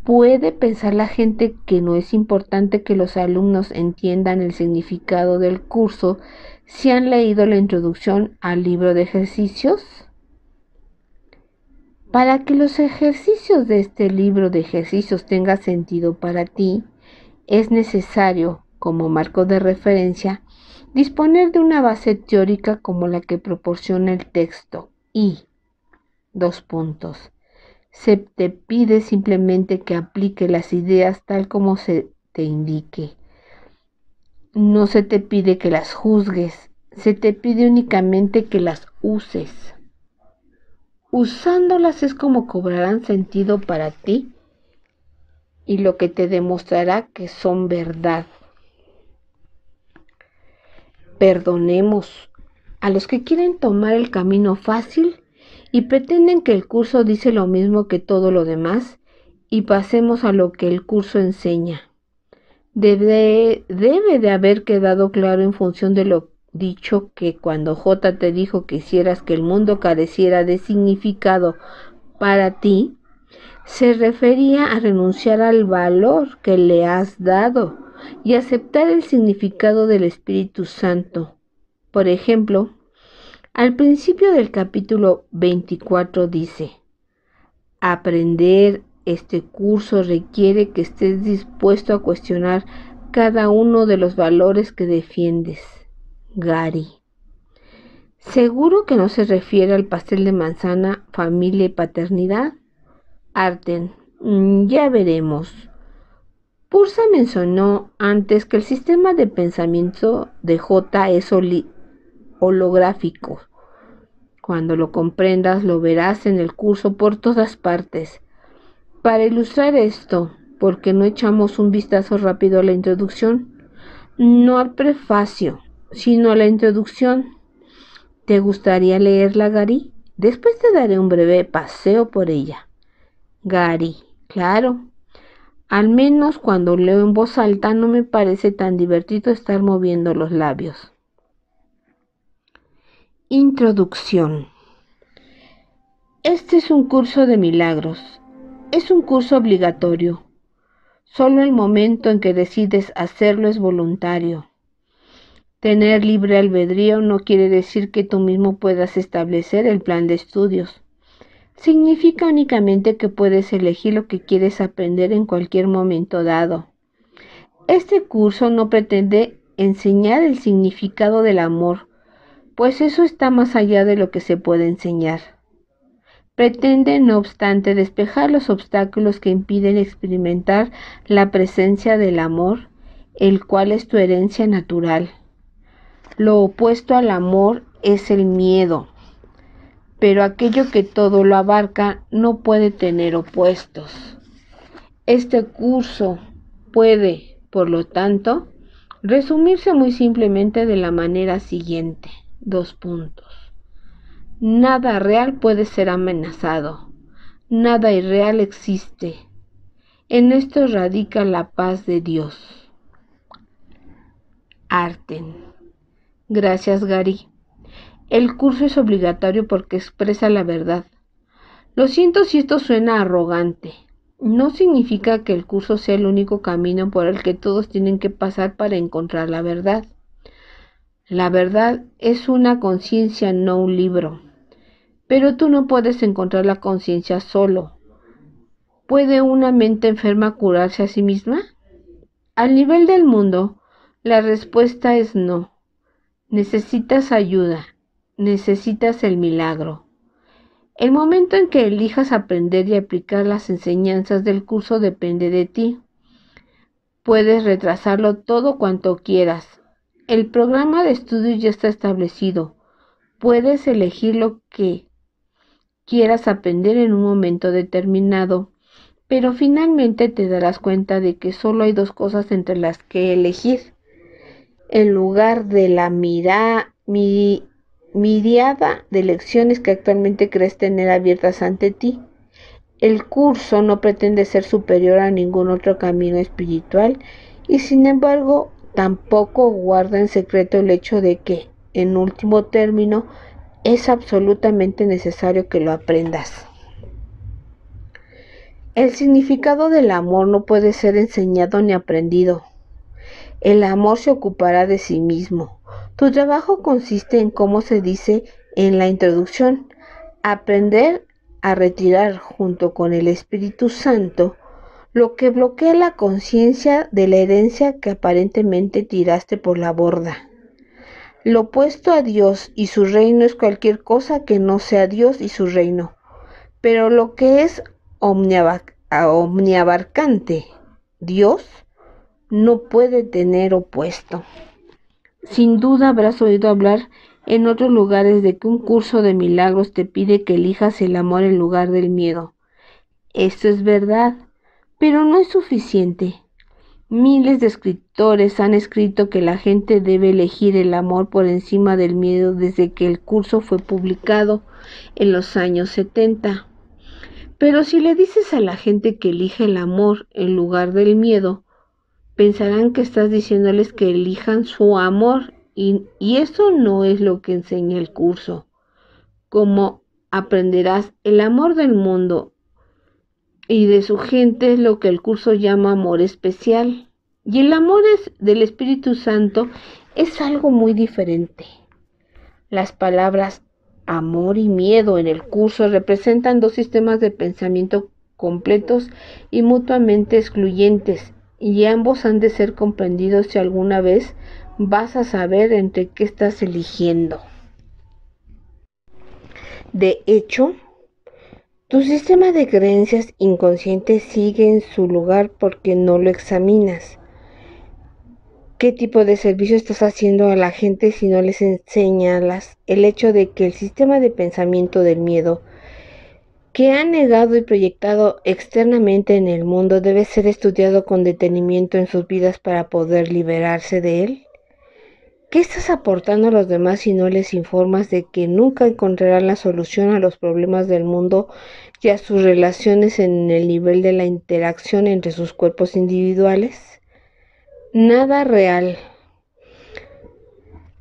puede pensar la gente que no es importante que los alumnos entiendan el significado del curso si han leído la introducción al libro de ejercicios? Para que los ejercicios de este libro de ejercicios tengan sentido para ti, es necesario, como marco de referencia, disponer de una base teórica como la que proporciona el texto y, se te pide simplemente que aplique las ideas tal como se te indique. No se te pide que las juzgues, se te pide únicamente que las uses. Usándolas es como cobrarán sentido para ti y lo que te demostrará que son verdad. Perdonemos a los que quieren tomar el camino fácil y pretenden que el curso dice lo mismo que todo lo demás, y pasemos a lo que el curso enseña. Debe de haber quedado claro en función de lo dicho que cuando J te dijo que hicieras que el mundo careciera de significado para ti, se refería a renunciar al valor que le has dado y aceptar el significado del Espíritu Santo. Por ejemplo, al principio del capítulo 24 dice: aprender este curso requiere que estés dispuesto a cuestionar cada uno de los valores que defiendes. Gary. ¿Seguro que no se refiere al pastel de manzana, familia y paternidad? Arten. Ya veremos. Pursa mencionó antes que el sistema de pensamiento de J es holográfico. Cuando lo comprendas, lo verás en el curso por todas partes. Para ilustrar esto, ¿por qué no echamos un vistazo rápido a la introducción? No al prefacio, sino a la introducción. ¿Te gustaría leerla, Gary? Después te daré un breve paseo por ella. Gary, claro. Al menos cuando leo en voz alta no me parece tan divertido estar moviendo los labios. Introducción. Este es un curso de milagros. Es un curso obligatorio. Solo el momento en que decides hacerlo es voluntario. Tener libre albedrío no quiere decir que tú mismo puedas establecer el plan de estudios. Significa únicamente que puedes elegir lo que quieres aprender en cualquier momento dado. Este curso no pretende enseñar el significado del amor, pues eso está más allá de lo que se puede enseñar. Pretende, no obstante, despejar los obstáculos que impiden experimentar la presencia del amor, el cual es tu herencia natural. Lo opuesto al amor es el miedo, pero aquello que todo lo abarca no puede tener opuestos. Este curso puede, por lo tanto, resumirse muy simplemente de la manera siguiente. 2 puntos. Nada real puede ser amenazado. Nada irreal existe. En esto radica la paz de Dios. Arten. Gracias, Gary. El curso es obligatorio porque expresa la verdad. Lo siento si esto suena arrogante. No significa que el curso sea el único camino por el que todos tienen que pasar para encontrar la verdad. La verdad es una conciencia, no un libro. Pero tú no puedes encontrar la conciencia solo. ¿Puede una mente enferma curarse a sí misma? Al nivel del mundo, la respuesta es no. Necesitas ayuda. Necesitas el milagro. El momento en que elijas aprender y aplicar las enseñanzas del curso depende de ti. Puedes retrasarlo todo cuanto quieras. El programa de estudios ya está establecido. Puedes elegir lo que quieras aprender en un momento determinado, pero finalmente te darás cuenta de que solo hay 2 cosas entre las que elegir. En lugar de la miriada de lecciones que actualmente crees tener abiertas ante ti. El curso no pretende ser superior a ningún otro camino espiritual y sin embargo tampoco guarda en secreto el hecho de que, en último término, es absolutamente necesario que lo aprendas. El significado del amor no puede ser enseñado ni aprendido. El amor se ocupará de sí mismo. Tu trabajo consiste en, como se dice en la introducción, aprender a retirar junto con el Espíritu Santo lo que bloquea la conciencia de la herencia que aparentemente tiraste por la borda. Lo opuesto a Dios y su reino es cualquier cosa que no sea Dios y su reino, pero lo que es omniabarcante, Dios, no puede tener opuesto. Sin duda habrás oído hablar en otros lugares de que un curso de milagros te pide que elijas el amor en lugar del miedo. Esto es verdad, pero no es suficiente. Miles de escritores han escrito que la gente debe elegir el amor por encima del miedo desde que el curso fue publicado en los años 70. Pero si le dices a la gente que elija el amor en lugar del miedo, pensarán que estás diciéndoles que elijan su amor y eso no es lo que enseña el curso. Como aprenderás, el amor del mundo y de su gente es lo que el curso llama amor especial. Y el amor del Espíritu Santo es algo muy diferente. Las palabras amor y miedo en el curso representan 2 sistemas de pensamiento completos y mutuamente excluyentes, y ambos han de ser comprendidos si alguna vez vas a saber entre qué estás eligiendo. De hecho, tu sistema de creencias inconsciente sigue en su lugar porque no lo examinas. ¿Qué tipo de servicio estás haciendo a la gente si no les enseñas el hecho de que el sistema de pensamiento del miedo que han negado y proyectado externamente en el mundo debe ser estudiado con detenimiento en sus vidas para poder liberarse de él? ¿Qué estás aportando a los demás si no les informas de que nunca encontrarán la solución a los problemas del mundo y a sus relaciones en el nivel de la interacción entre sus cuerpos individuales? Nada real.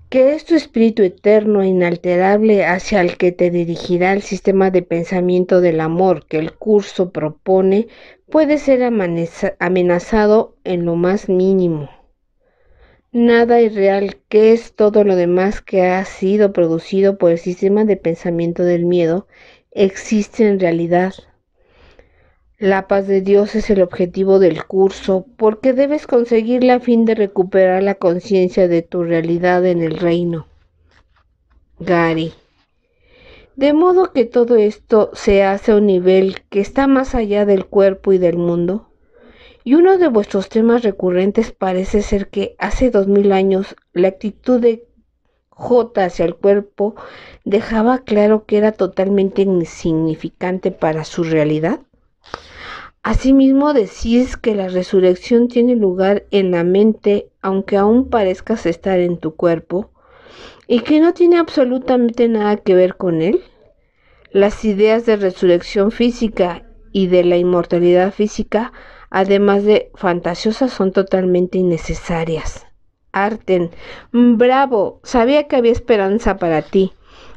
Que es tu espíritu eterno e inalterable hacia el que te dirigirá el sistema de pensamiento del amor que el curso propone puede ser amenazado en lo más mínimo. Nada irreal, que es todo lo demás que ha sido producido por el sistema de pensamiento del miedo, existe en realidad. La paz de Dios es el objetivo del curso, porque debes conseguirla a fin de recuperar la conciencia de tu realidad en el reino. Gary. De modo que todo esto se hace a un nivel que está más allá del cuerpo y del mundo. Y uno de vuestros temas recurrentes parece ser que hace 2000 años la actitud de J hacia el cuerpo dejaba claro que era totalmente insignificante para su realidad. Asimismo decís que la resurrección tiene lugar en la mente, aunque aún parezcas estar en tu cuerpo, y que no tiene absolutamente nada que ver con él. Las ideas de resurrección física y de la inmortalidad física, además de fantasiosas, son totalmente innecesarias. Arten, bravo, sabía que había esperanza para ti.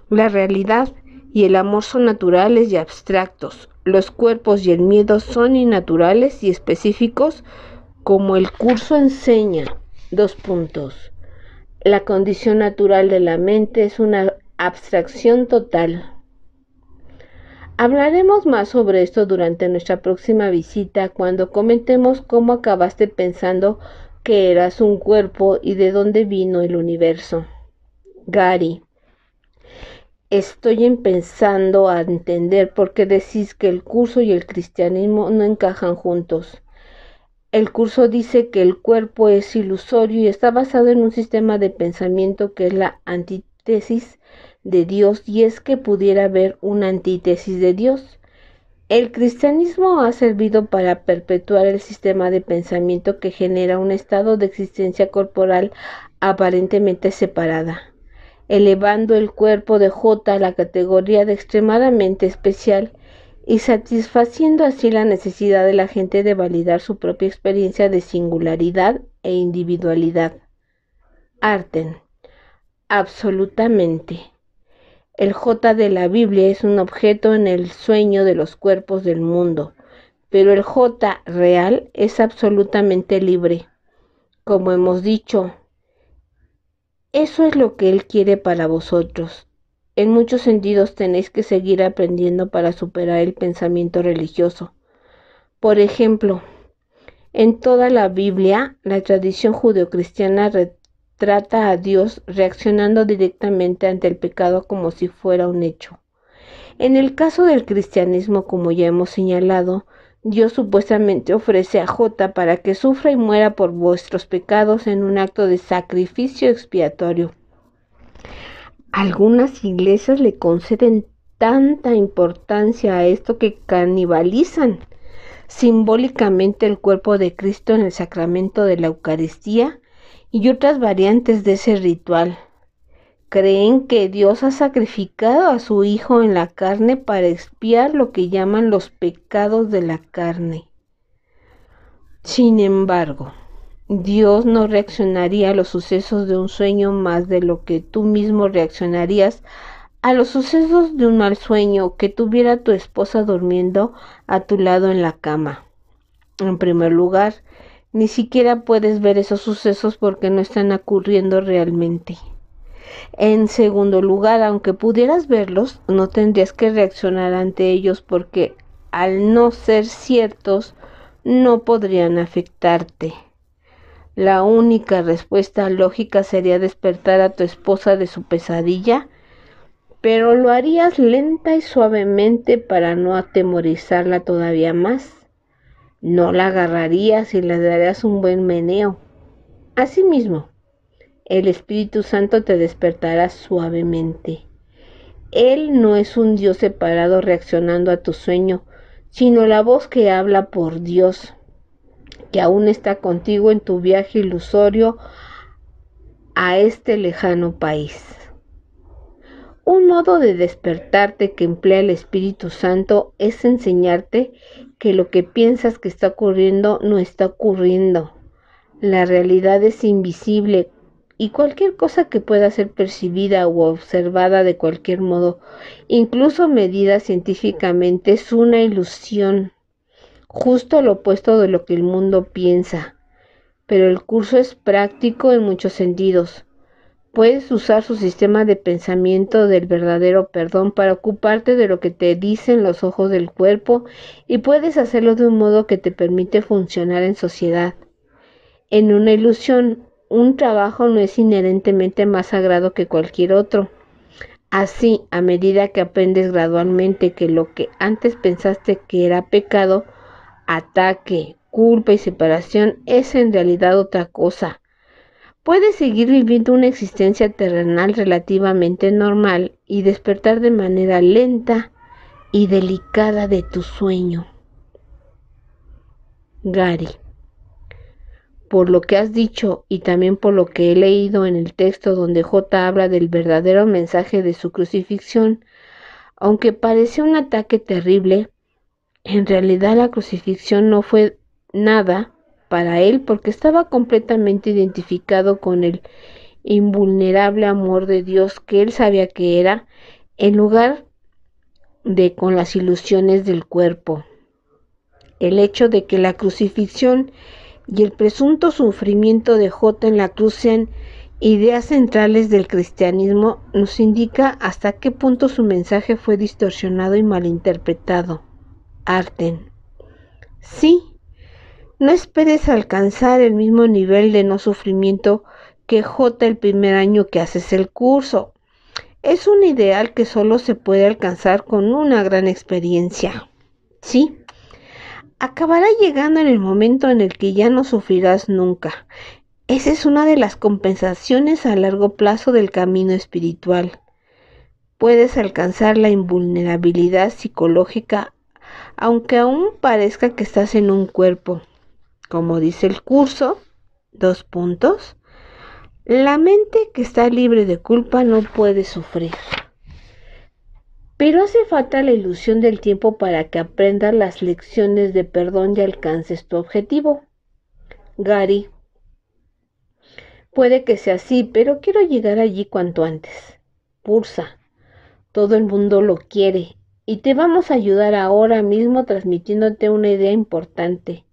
La realidad y el amor son naturales y abstractos. Los cuerpos y el miedo son innaturales y específicos, como el curso enseña. La condición natural de la mente es una abstracción total. Hablaremos más sobre esto durante nuestra próxima visita, cuando comentemos cómo acabaste pensando que eras un cuerpo y de dónde vino el universo. Gary. Estoy empezando a entender por qué decís que el curso y el cristianismo no encajan juntos. El curso dice que el cuerpo es ilusorio y está basado en un sistema de pensamiento que es la antítesis de Dios, y es que pudiera haber una antítesis de Dios. El cristianismo ha servido para perpetuar el sistema de pensamiento que genera un estado de existencia corporal aparentemente separada, elevando el cuerpo de J a la categoría de extremadamente especial y satisfaciendo así la necesidad de la gente de validar su propia experiencia de singularidad e individualidad. Arten. Absolutamente. El J de la Biblia es un objeto en el sueño de los cuerpos del mundo, pero el J real es absolutamente libre. Como hemos dicho, eso es lo que Él quiere para vosotros. En muchos sentidos tenéis que seguir aprendiendo para superar el pensamiento religioso. Por ejemplo, en toda la Biblia, la tradición judeocristiana trata a Dios reaccionando directamente ante el pecado como si fuera un hecho. En el caso del cristianismo, como ya hemos señalado, Dios supuestamente ofrece a J para que sufra y muera por vuestros pecados en un acto de sacrificio expiatorio. Algunas iglesias le conceden tanta importancia a esto que canibalizan simbólicamente el cuerpo de Cristo en el sacramento de la Eucaristía y otras variantes de ese ritual. Creen que Dios ha sacrificado a su Hijo en la carne para expiar lo que llaman los pecados de la carne. Sin embargo, Dios no reaccionaría a los sucesos de un sueño más de lo que tú mismo reaccionarías a los sucesos de un mal sueño que tuviera tu esposa durmiendo a tu lado en la cama. En primer lugar, ni siquiera puedes ver esos sucesos porque no están ocurriendo realmente. En segundo lugar, aunque pudieras verlos, no tendrías que reaccionar ante ellos porque, al no ser ciertos, no podrían afectarte. La única respuesta lógica sería despertar a tu esposa de su pesadilla, pero lo harías lenta y suavemente para no atemorizarla todavía más. No la agarrarías y le darías un buen meneo. Asimismo, el Espíritu Santo te despertará suavemente. Él no es un Dios separado reaccionando a tu sueño, sino la voz que habla por Dios, que aún está contigo en tu viaje ilusorio a este lejano país. Un modo de despertarte que emplea el Espíritu Santo es enseñarte que lo que piensas que está ocurriendo no está ocurriendo. La realidad es invisible y cualquier cosa que pueda ser percibida o observada de cualquier modo, incluso medida científicamente, es una ilusión, justo lo opuesto de lo que el mundo piensa. Pero el curso es práctico en muchos sentidos. Puedes usar su sistema de pensamiento del verdadero perdón para ocuparte de lo que te dicen los ojos del cuerpo y puedes hacerlo de un modo que te permite funcionar en sociedad. En una ilusión, un trabajo no es inherentemente más sagrado que cualquier otro. Así, a medida que aprendes gradualmente que lo que antes pensaste que era pecado, ataque, culpa y separación es en realidad otra cosa. Puedes seguir viviendo una existencia terrenal relativamente normal y despertar de manera lenta y delicada de tu sueño. Gary. Por lo que has dicho y también por lo que he leído en el texto donde J habla del verdadero mensaje de su crucifixión, aunque pareció un ataque terrible, en realidad la crucifixión no fue nada para él porque estaba completamente identificado con el invulnerable amor de Dios que él sabía que era, en lugar de con las ilusiones del cuerpo. El hecho de que la crucifixión y el presunto sufrimiento de J en la cruz sean ideas centrales del cristianismo nos indica hasta qué punto su mensaje fue distorsionado y malinterpretado. Arten. Sí, no esperes alcanzar el mismo nivel de no sufrimiento que J el primer año que haces el curso. Es un ideal que solo se puede alcanzar con una gran experiencia. Sí, acabará llegando en el momento en el que ya no sufrirás nunca. Esa es una de las compensaciones a largo plazo del camino espiritual. Puedes alcanzar la invulnerabilidad psicológica, aunque aún parezca que estás en un cuerpo. Como dice el curso, la mente que está libre de culpa no puede sufrir. Pero hace falta la ilusión del tiempo para que aprendas las lecciones de perdón y alcances tu objetivo. Gary. Puede que sea así, pero quiero llegar allí cuanto antes. Pursa. Todo el mundo lo quiere y te vamos a ayudar ahora mismo transmitiéndote una idea importante.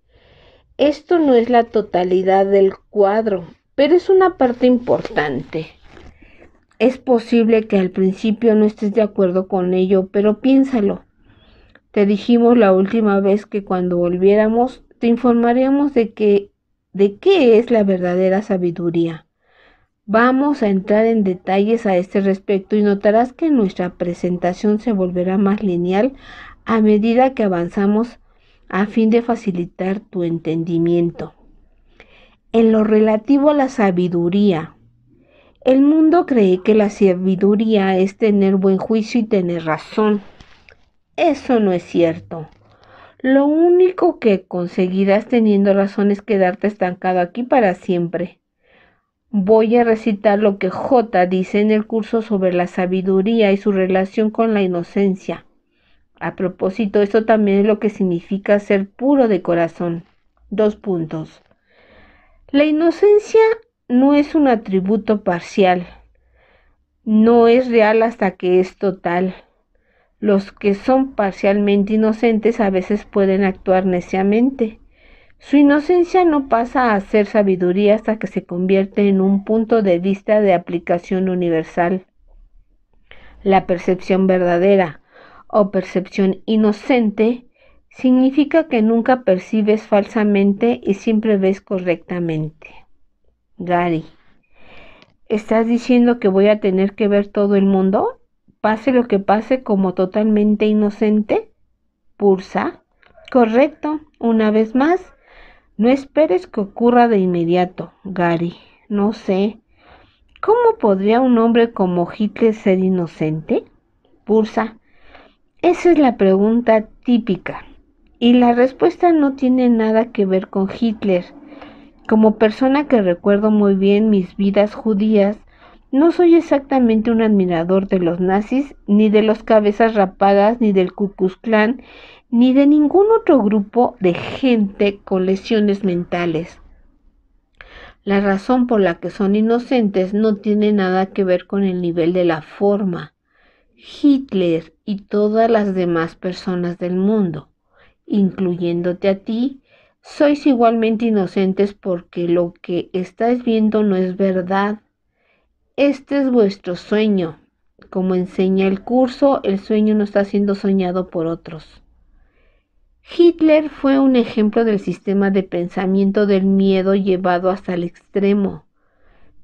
Esto no es la totalidad del cuadro, pero es una parte importante. Es posible que al principio no estés de acuerdo con ello, pero piénsalo. Te dijimos la última vez que cuando volviéramos te informaríamos de qué es la verdadera sabiduría. Vamos a entrar en detalles a este respecto y notarás que nuestra presentación se volverá más lineal a medida que avanzamos a fin de facilitar tu entendimiento. En lo relativo a la sabiduría, el mundo cree que la sabiduría es tener buen juicio y tener razón. Eso no es cierto. Lo único que conseguirás teniendo razón es quedarte estancado aquí para siempre. Voy a recitar lo que J dice en el curso sobre la sabiduría y su relación con la inocencia. A propósito, esto también es lo que significa ser puro de corazón. La inocencia no es un atributo parcial. No es real hasta que es total. Los que son parcialmente inocentes a veces pueden actuar neciamente. Su inocencia no pasa a ser sabiduría hasta que se convierte en un punto de vista de aplicación universal. La percepción verdadera o percepción inocente significa que nunca percibes falsamente y siempre ves correctamente. Gary, ¿estás diciendo que voy a tener que ver todo el mundo, pase lo que pase, como totalmente inocente? Pursa. Correcto, una vez más. No esperes que ocurra de inmediato, Gary. No sé. ¿Cómo podría un hombre como Hitler ser inocente? Pursa. Esa es la pregunta típica. Y la respuesta no tiene nada que ver con Hitler. Como persona que recuerdo muy bien mis vidas judías, no soy exactamente un admirador de los nazis, ni de los cabezas rapadas, ni del Ku Klux Klan, ni de ningún otro grupo de gente con lesiones mentales. La razón por la que son inocentes no tiene nada que ver con el nivel de la forma. Hitler y todas las demás personas del mundo, incluyéndote a ti, sois igualmente inocentes porque lo que estáis viendo no es verdad. Este es vuestro sueño. Como enseña el curso, el sueño no está siendo soñado por otros. Hitler fue un ejemplo del sistema de pensamiento del miedo llevado hasta el extremo.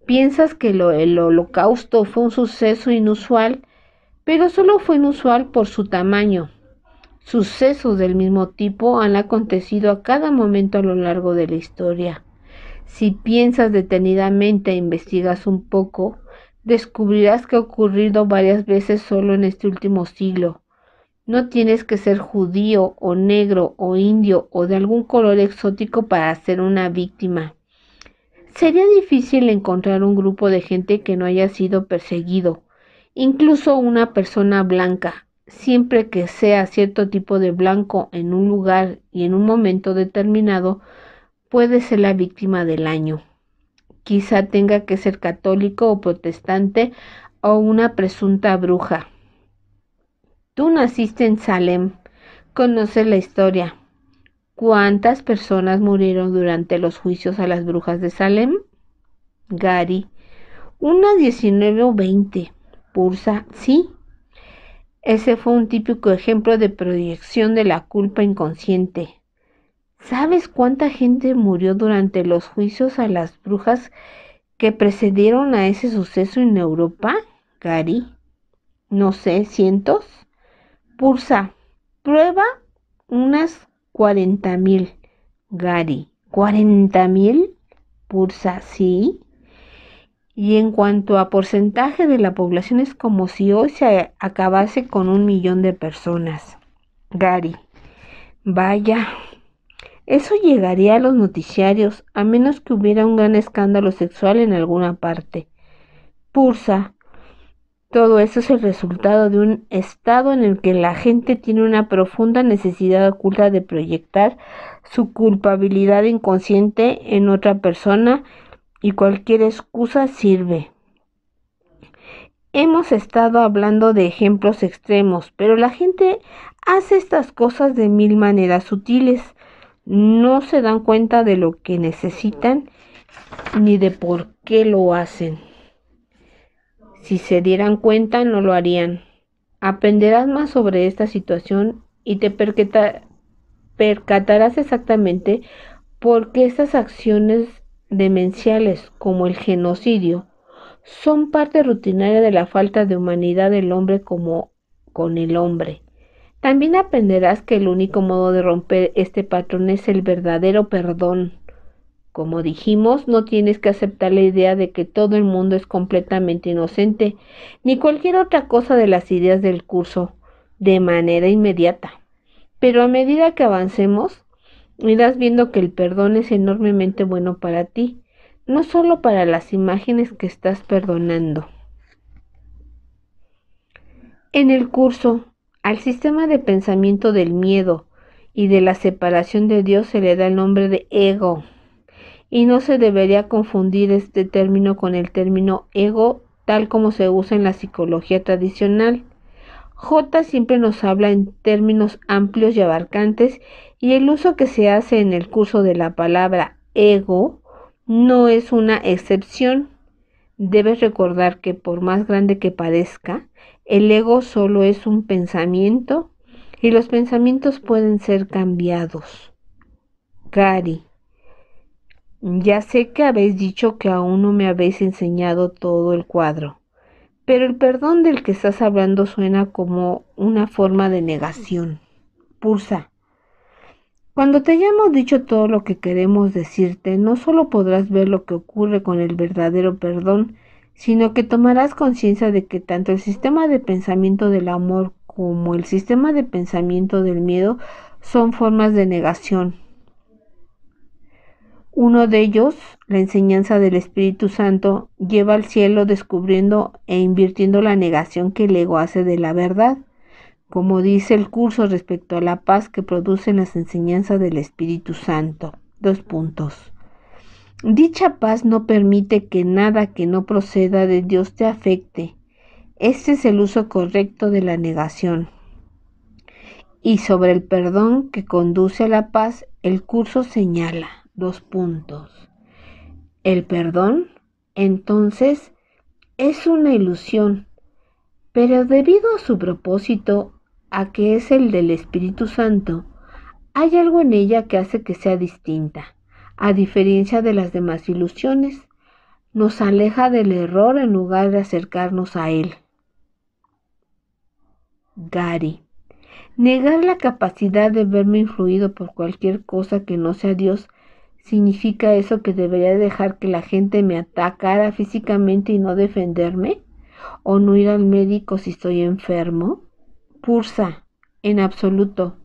Piensas que el holocausto fue un suceso inusual, pero solo fue inusual por su tamaño. Sucesos del mismo tipo han acontecido a cada momento a lo largo de la historia. Si piensas detenidamente e investigas un poco, descubrirás que ha ocurrido varias veces solo en este último siglo. No tienes que ser judío o negro o indio o de algún color exótico para ser una víctima. Sería difícil encontrar un grupo de gente que no haya sido perseguido, incluso una persona blanca, siempre que sea cierto tipo de blanco en un lugar y en un momento determinado, puede ser la víctima del año. Quizá tenga que ser católico o protestante o una presunta bruja. Tú naciste en Salem, conoces la historia. ¿Cuántas personas murieron durante los juicios a las brujas de Salem? Gary, unas 19 o 20. Pursa, sí. Ese fue un típico ejemplo de proyección de la culpa inconsciente. ¿Sabes cuánta gente murió durante los juicios a las brujas que precedieron a ese suceso en Europa, Gary? No sé, ¿cientos? Pursa, prueba unas 40,000. Gary, ¿40,000? Pursa, sí. Y en cuanto a porcentaje de la población es como si hoy se acabase con 1,000,000 de personas. Gary, vaya, eso llegaría a los noticiarios a menos que hubiera un gran escándalo sexual en alguna parte. Pursa, todo eso es el resultado de un estado en el que la gente tiene una profunda necesidad oculta de proyectar su culpabilidad inconsciente en otra persona y cualquier excusa sirve. Hemos estado hablando de ejemplos extremos, pero la gente hace estas cosas de 1000 maneras sutiles. No se dan cuenta de lo que necesitan ni de por qué lo hacen. Si se dieran cuenta, no lo harían. Aprenderás más sobre esta situación y te percatarás exactamente por qué estas acciones demenciales, como el genocidio, son parte rutinaria de la falta de humanidad del hombre como con el hombre. También aprenderás que el único modo de romper este patrón es el verdadero perdón. Como dijimos, no tienes que aceptar la idea de que todo el mundo es completamente inocente, ni cualquier otra cosa de las ideas del curso, de manera inmediata. Pero a medida que avancemos, irás viendo que el perdón es enormemente bueno para ti, no solo para las imágenes que estás perdonando. En el curso, al sistema de pensamiento del miedo y de la separación de Dios se le da el nombre de ego. Y no se debería confundir este término con el término ego tal como se usa en la psicología tradicional. J siempre nos habla en términos amplios y abarcantes y el uso que se hace en el curso de la palabra ego no es una excepción. Debes recordar que por más grande que parezca, el ego solo es un pensamiento y los pensamientos pueden ser cambiados. Gary, ya sé que habéis dicho que aún no me habéis enseñado todo el cuadro, pero el perdón del que estás hablando suena como una forma de negación. Pursa, cuando te hayamos dicho todo lo que queremos decirte, no solo podrás ver lo que ocurre con el verdadero perdón, sino que tomarás conciencia de que tanto el sistema de pensamiento del amor como el sistema de pensamiento del miedo son formas de negación. Uno de ellos, la enseñanza del Espíritu Santo, lleva al cielo descubriendo e invirtiendo la negación que el ego hace de la verdad, como dice el curso respecto a la paz que producen las enseñanzas del Espíritu Santo. 2 puntos. Dicha paz no permite que nada que no proceda de Dios te afecte. Este es el uso correcto de la negación. Y sobre el perdón que conduce a la paz, el curso señala 2 puntos. El perdón, entonces, es una ilusión, pero debido a su propósito, a que es el del Espíritu Santo, hay algo en ella que hace que sea distinta. A diferencia de las demás ilusiones, nos aleja del error en lugar de acercarnos a él. Gary. Negar la capacidad de verme influido por cualquier cosa que no sea Dios, ¿significa eso que debería dejar que la gente me atacara físicamente y no defenderme? ¿O no ir al médico si estoy enfermo? Pursa, en absoluto.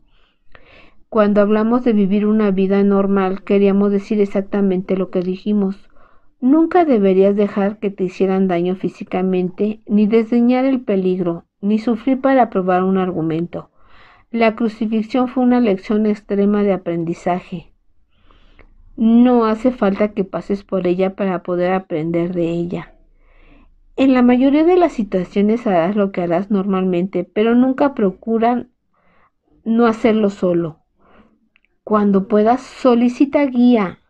Cuando hablamos de vivir una vida normal, queríamos decir exactamente lo que dijimos. Nunca deberías dejar que te hicieran daño físicamente, ni desdeñar el peligro, ni sufrir para probar un argumento. La crucifixión fue una lección extrema de aprendizaje. No hace falta que pases por ella para poder aprender de ella. En la mayoría de las situaciones harás lo que harás normalmente, pero nunca procuran no hacerlo solo. Cuando puedas, solicita guía.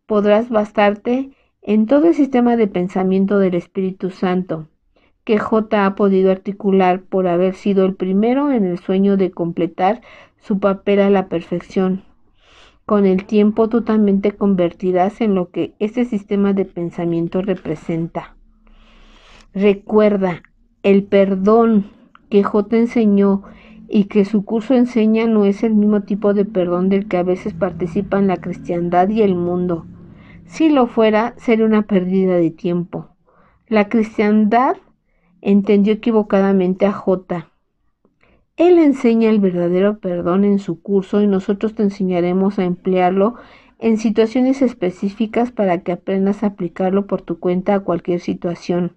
Podrás basarte en todo el sistema de pensamiento del Espíritu Santo, que J ha podido articular por haber sido el primero en el sueño de completar su papel a la perfección. Con el tiempo tú también te convertirás en lo que este sistema de pensamiento representa. Recuerda, el perdón que J enseñó y que su curso enseña no es el mismo tipo de perdón del que a veces participan la cristiandad y el mundo. Si lo fuera, sería una pérdida de tiempo. La cristiandad entendió equivocadamente a J. Él enseña el verdadero perdón en su curso y nosotros te enseñaremos a emplearlo en situaciones específicas para que aprendas a aplicarlo por tu cuenta a cualquier situación.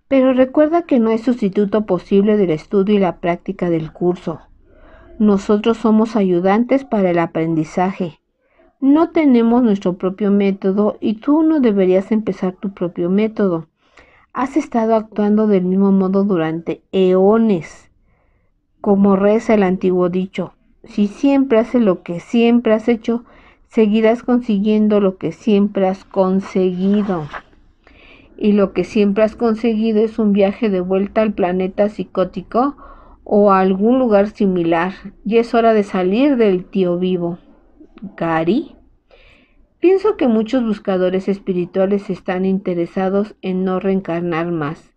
Pero recuerda que no hay sustituto posible del estudio y la práctica del curso. Nosotros somos ayudantes para el aprendizaje. No tenemos nuestro propio método y tú no deberías empezar tu propio método. Has estado actuando del mismo modo durante eones. Como reza el antiguo dicho, si siempre haces lo que siempre has hecho, seguirás consiguiendo lo que siempre has conseguido. Y lo que siempre has conseguido es un viaje de vuelta al planeta psicótico o a algún lugar similar. Y es hora de salir del tío vivo. Gary. Pienso que muchos buscadores espirituales están interesados en no reencarnar más.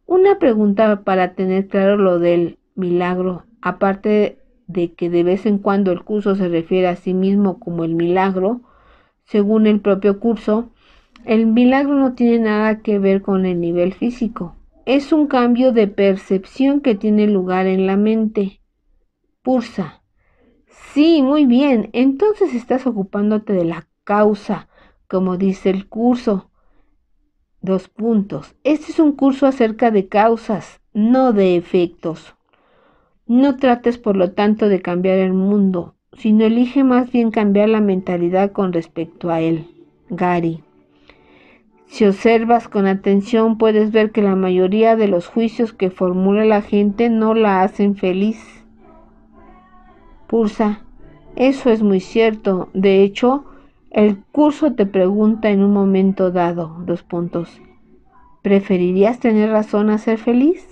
Una pregunta para tener claro lo del milagro, aparte de que de vez en cuando el curso se refiere a sí mismo como el milagro, según el propio curso, el milagro no tiene nada que ver con el nivel físico. Es un cambio de percepción que tiene lugar en la mente. Pursa. Sí, muy bien. Entonces estás ocupándote de la causa, como dice el curso. 2 puntos. Este es un curso acerca de causas, no de efectos. No trates, por lo tanto, de cambiar el mundo, sino elige más bien cambiar la mentalidad con respecto a él. Gary. Si observas con atención, puedes ver que la mayoría de los juicios que formula la gente no la hacen feliz. Pursa. Eso es muy cierto. De hecho, el curso te pregunta en un momento dado, 2 puntos. ¿Preferirías tener razón a ser feliz?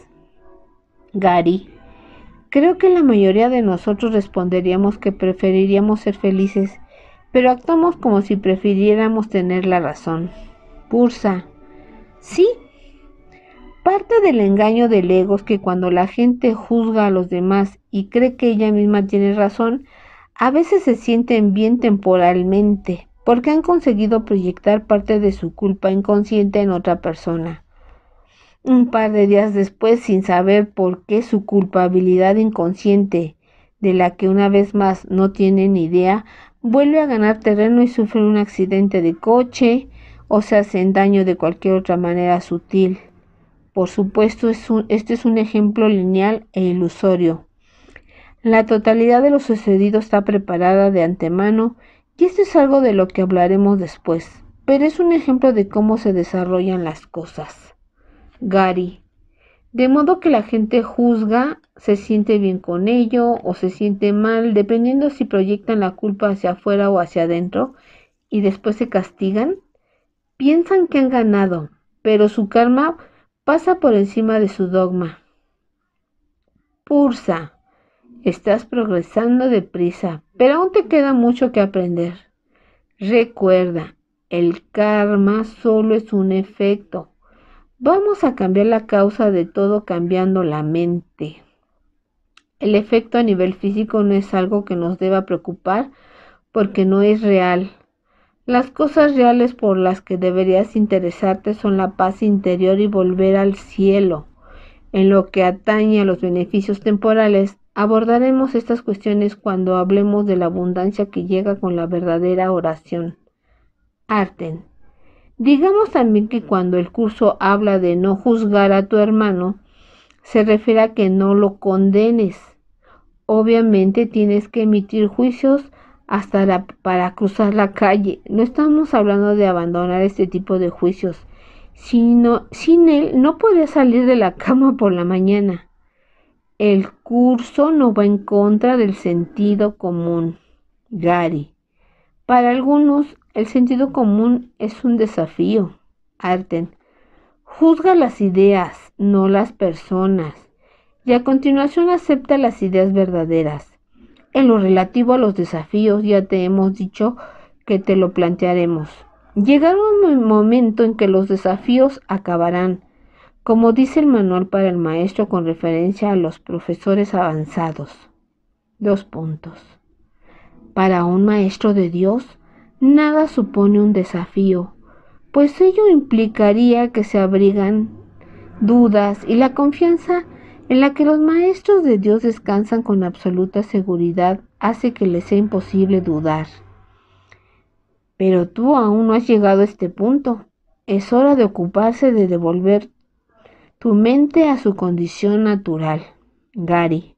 Gary. Creo que la mayoría de nosotros responderíamos que preferiríamos ser felices, pero actuamos como si prefiriéramos tener la razón. Pursa. Sí. Parte del engaño del ego es que cuando la gente juzga a los demás y cree que ella misma tiene razón, a veces se sienten bien temporalmente, porque han conseguido proyectar parte de su culpa inconsciente en otra persona. Un par de días después, sin saber por qué su culpabilidad inconsciente, de la que una vez más no tienen idea, vuelve a ganar terreno y sufre un accidente de coche o se hacen daño de cualquier otra manera sutil. Por supuesto, este es un ejemplo lineal e ilusorio. La totalidad de lo sucedido está preparada de antemano y esto es algo de lo que hablaremos después, pero es un ejemplo de cómo se desarrollan las cosas. Gary. De modo que la gente juzga, se siente bien con ello o se siente mal, dependiendo si proyectan la culpa hacia afuera o hacia adentro, y después se castigan. Piensan que han ganado, pero su karma pasa por encima de su dogma. Pursa. Estás progresando deprisa, pero aún te queda mucho que aprender. Recuerda, el karma solo es un efecto. Vamos a cambiar la causa de todo cambiando la mente. El efecto a nivel físico no es algo que nos deba preocupar porque no es real. Las cosas reales por las que deberías interesarte son la paz interior y volver al cielo. En lo que atañe a los beneficios temporales, abordaremos estas cuestiones cuando hablemos de la abundancia que llega con la verdadera oración. Arten. Digamos también que cuando el curso habla de no juzgar a tu hermano, se refiere a que no lo condenes. Obviamente tienes que emitir juicios hasta para cruzar la calle. No estamos hablando de abandonar este tipo de juicios, sino sin él no podrías salir de la cama por la mañana. El curso no va en contra del sentido común. Gary. Para algunos, el sentido común es un desafío. Arten. Juzga las ideas, no las personas. Y a continuación acepta las ideas verdaderas. En lo relativo a los desafíos, ya te hemos dicho que te lo plantearemos. Llegará un momento en que los desafíos acabarán, como dice el manual para el maestro con referencia a los profesores avanzados. 2 puntos. Para un maestro de Dios, nada supone un desafío, pues ello implicaría que se abrigan dudas y la confianza en la que los maestros de Dios descansan con absoluta seguridad hace que les sea imposible dudar. Pero tú aún no has llegado a este punto. Es hora de ocuparse de devolver tu mente a su condición natural. Gary.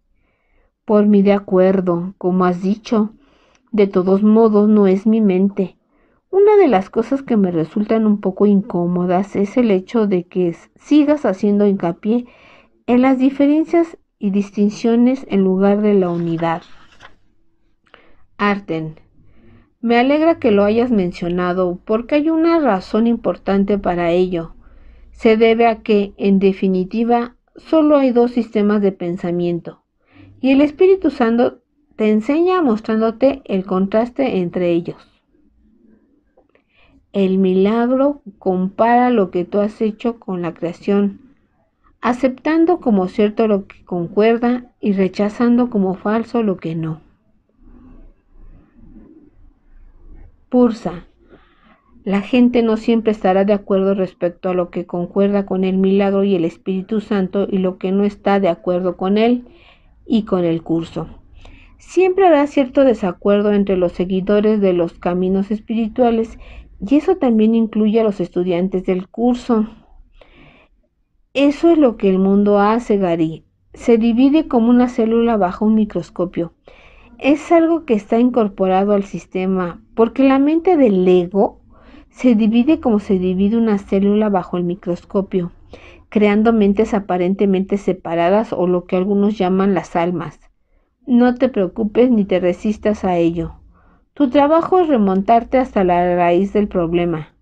Por mí de acuerdo, como has dicho. De todos modos, no es mi mente. Una de las cosas que me resultan un poco incómodas es el hecho de que sigas haciendo hincapié en las diferencias y distinciones en lugar de la unidad. Arten. Me alegra que lo hayas mencionado porque hay una razón importante para ello. Se debe a que, en definitiva, solo hay 2 sistemas de pensamiento y el Espíritu Santo te enseña mostrándote el contraste entre ellos. El milagro compara lo que tú has hecho con la creación, aceptando como cierto lo que concuerda y rechazando como falso lo que no. Pursa. La gente no siempre estará de acuerdo respecto a lo que concuerda con el milagro y el Espíritu Santo y lo que no está de acuerdo con él y con el curso. Siempre habrá cierto desacuerdo entre los seguidores de los caminos espirituales y eso también incluye a los estudiantes del curso. Eso es lo que el mundo hace, Gary. Se divide como una célula bajo un microscopio. Es algo que está incorporado al sistema, porque la mente del ego se divide como se divide una célula bajo el microscopio, creando mentes aparentemente separadas o lo que algunos llaman las almas. No te preocupes ni te resistas a ello. Tu trabajo es remontarte hasta la raíz del problema,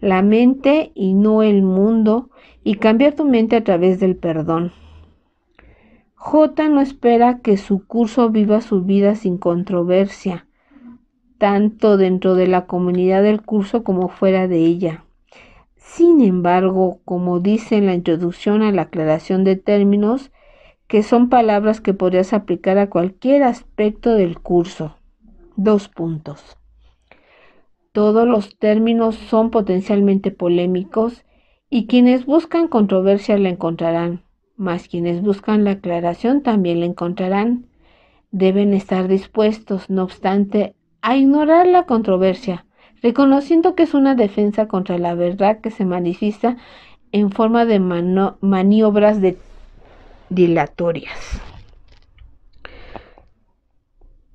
la mente y no el mundo, y cambiar tu mente a través del perdón. J no espera que su curso viva su vida sin controversia, tanto dentro de la comunidad del curso como fuera de ella. Sin embargo, como dice en la introducción a la aclaración de términos, que son palabras que podrías aplicar a cualquier aspecto del curso. 2 puntos. Todos los términos son potencialmente polémicos y quienes buscan controversia la encontrarán, mas quienes buscan la aclaración también la encontrarán. Deben estar dispuestos, no obstante, a ignorar la controversia, reconociendo que es una defensa contra la verdad que se manifiesta en forma de maniobras dilatorias.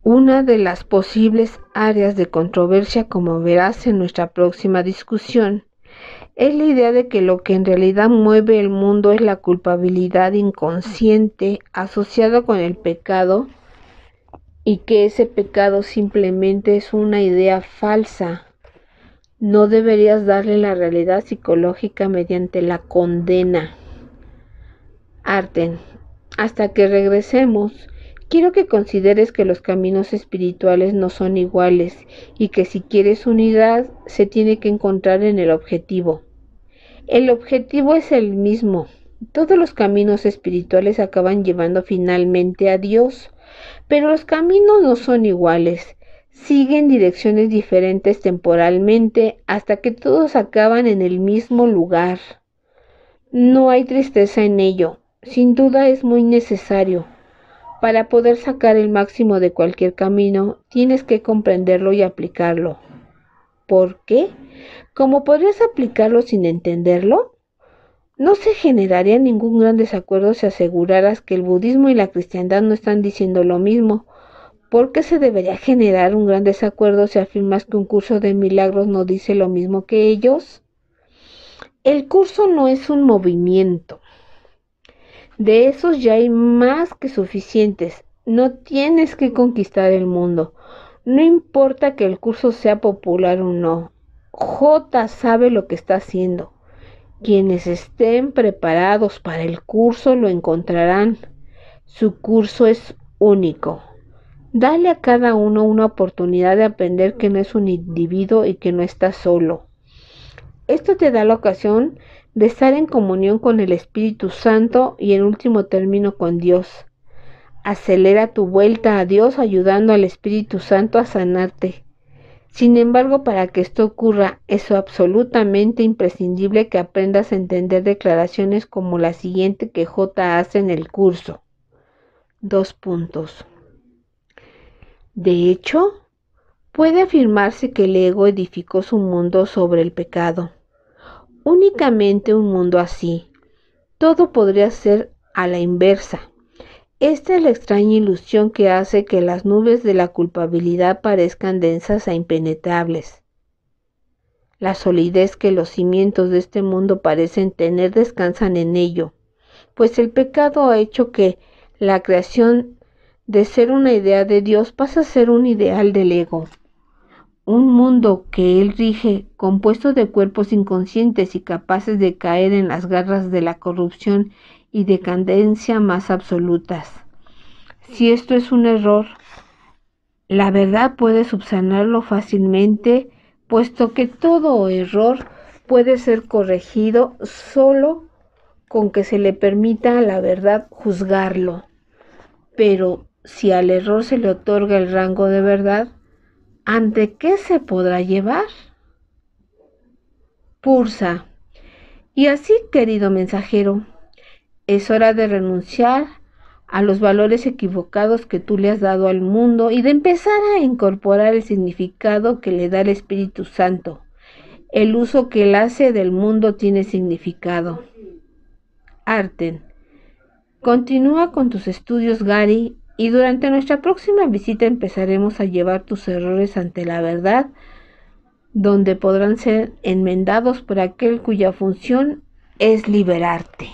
Una de las posibles áreas de controversia, como verás en nuestra próxima discusión, es la idea de que lo que en realidad mueve el mundo es la culpabilidad inconsciente asociada con el pecado, y que ese pecado simplemente es una idea falsa. No deberías darle la realidad psicológica mediante la condena. Arten, hasta que regresemos, quiero que consideres que los caminos espirituales no son iguales y que si quieres unidad se tiene que encontrar en el objetivo. El objetivo es el mismo. Todos los caminos espirituales acaban llevando finalmente a Dios, pero los caminos no son iguales. Siguen direcciones diferentes temporalmente hasta que todos acaban en el mismo lugar. No hay tristeza en ello. Sin duda es muy necesario. Para poder sacar el máximo de cualquier camino, tienes que comprenderlo y aplicarlo. ¿Por qué? ¿Cómo podrías aplicarlo sin entenderlo? No se generaría ningún gran desacuerdo si aseguraras que el budismo y la cristiandad no están diciendo lo mismo. ¿Por qué se debería generar un gran desacuerdo si afirmas que un curso de milagros no dice lo mismo que ellos? El curso no es un movimiento. De esos ya hay más que suficientes. No tienes que conquistar el mundo. No importa que el curso sea popular o no. J sabe lo que está haciendo. Quienes estén preparados para el curso lo encontrarán. Su curso es único. Dale a cada uno una oportunidad de aprender que no es un individuo y que no está solo. Esto te da la ocasión de estar en comunión con el Espíritu Santo y en último término con Dios. Acelera tu vuelta a Dios ayudando al Espíritu Santo a sanarte. Sin embargo, para que esto ocurra, es absolutamente imprescindible que aprendas a entender declaraciones como la siguiente que J hace en el curso. 2 puntos. De hecho, puede afirmarse que el ego edificó su mundo sobre el pecado. Únicamente un mundo así. Todo podría ser a la inversa. Esta es la extraña ilusión que hace que las nubes de la culpabilidad parezcan densas e impenetrables. La solidez que los cimientos de este mundo parecen tener descansan en ello, pues el pecado ha hecho que la creación de ser una idea de Dios pase a ser un ideal del ego. Un mundo que él rige, compuesto de cuerpos inconscientes y capaces de caer en las garras de la corrupción y decadencia más absolutas. Si esto es un error, la verdad puede subsanarlo fácilmente, puesto que todo error puede ser corregido solo con que se le permita a la verdad juzgarlo. Pero si al error se le otorga el rango de verdad, ¿ante qué se podrá llevar? Pursa. Y así, querido mensajero, es hora de renunciar a los valores equivocados que tú le has dado al mundo y de empezar a incorporar el significado que le da el Espíritu Santo. El uso que él hace del mundo tiene significado. Arten. Continúa con tus estudios, Gary, y durante nuestra próxima visita empezaremos a llevar tus errores ante la verdad, donde podrán ser enmendados por aquel cuya función es liberarte.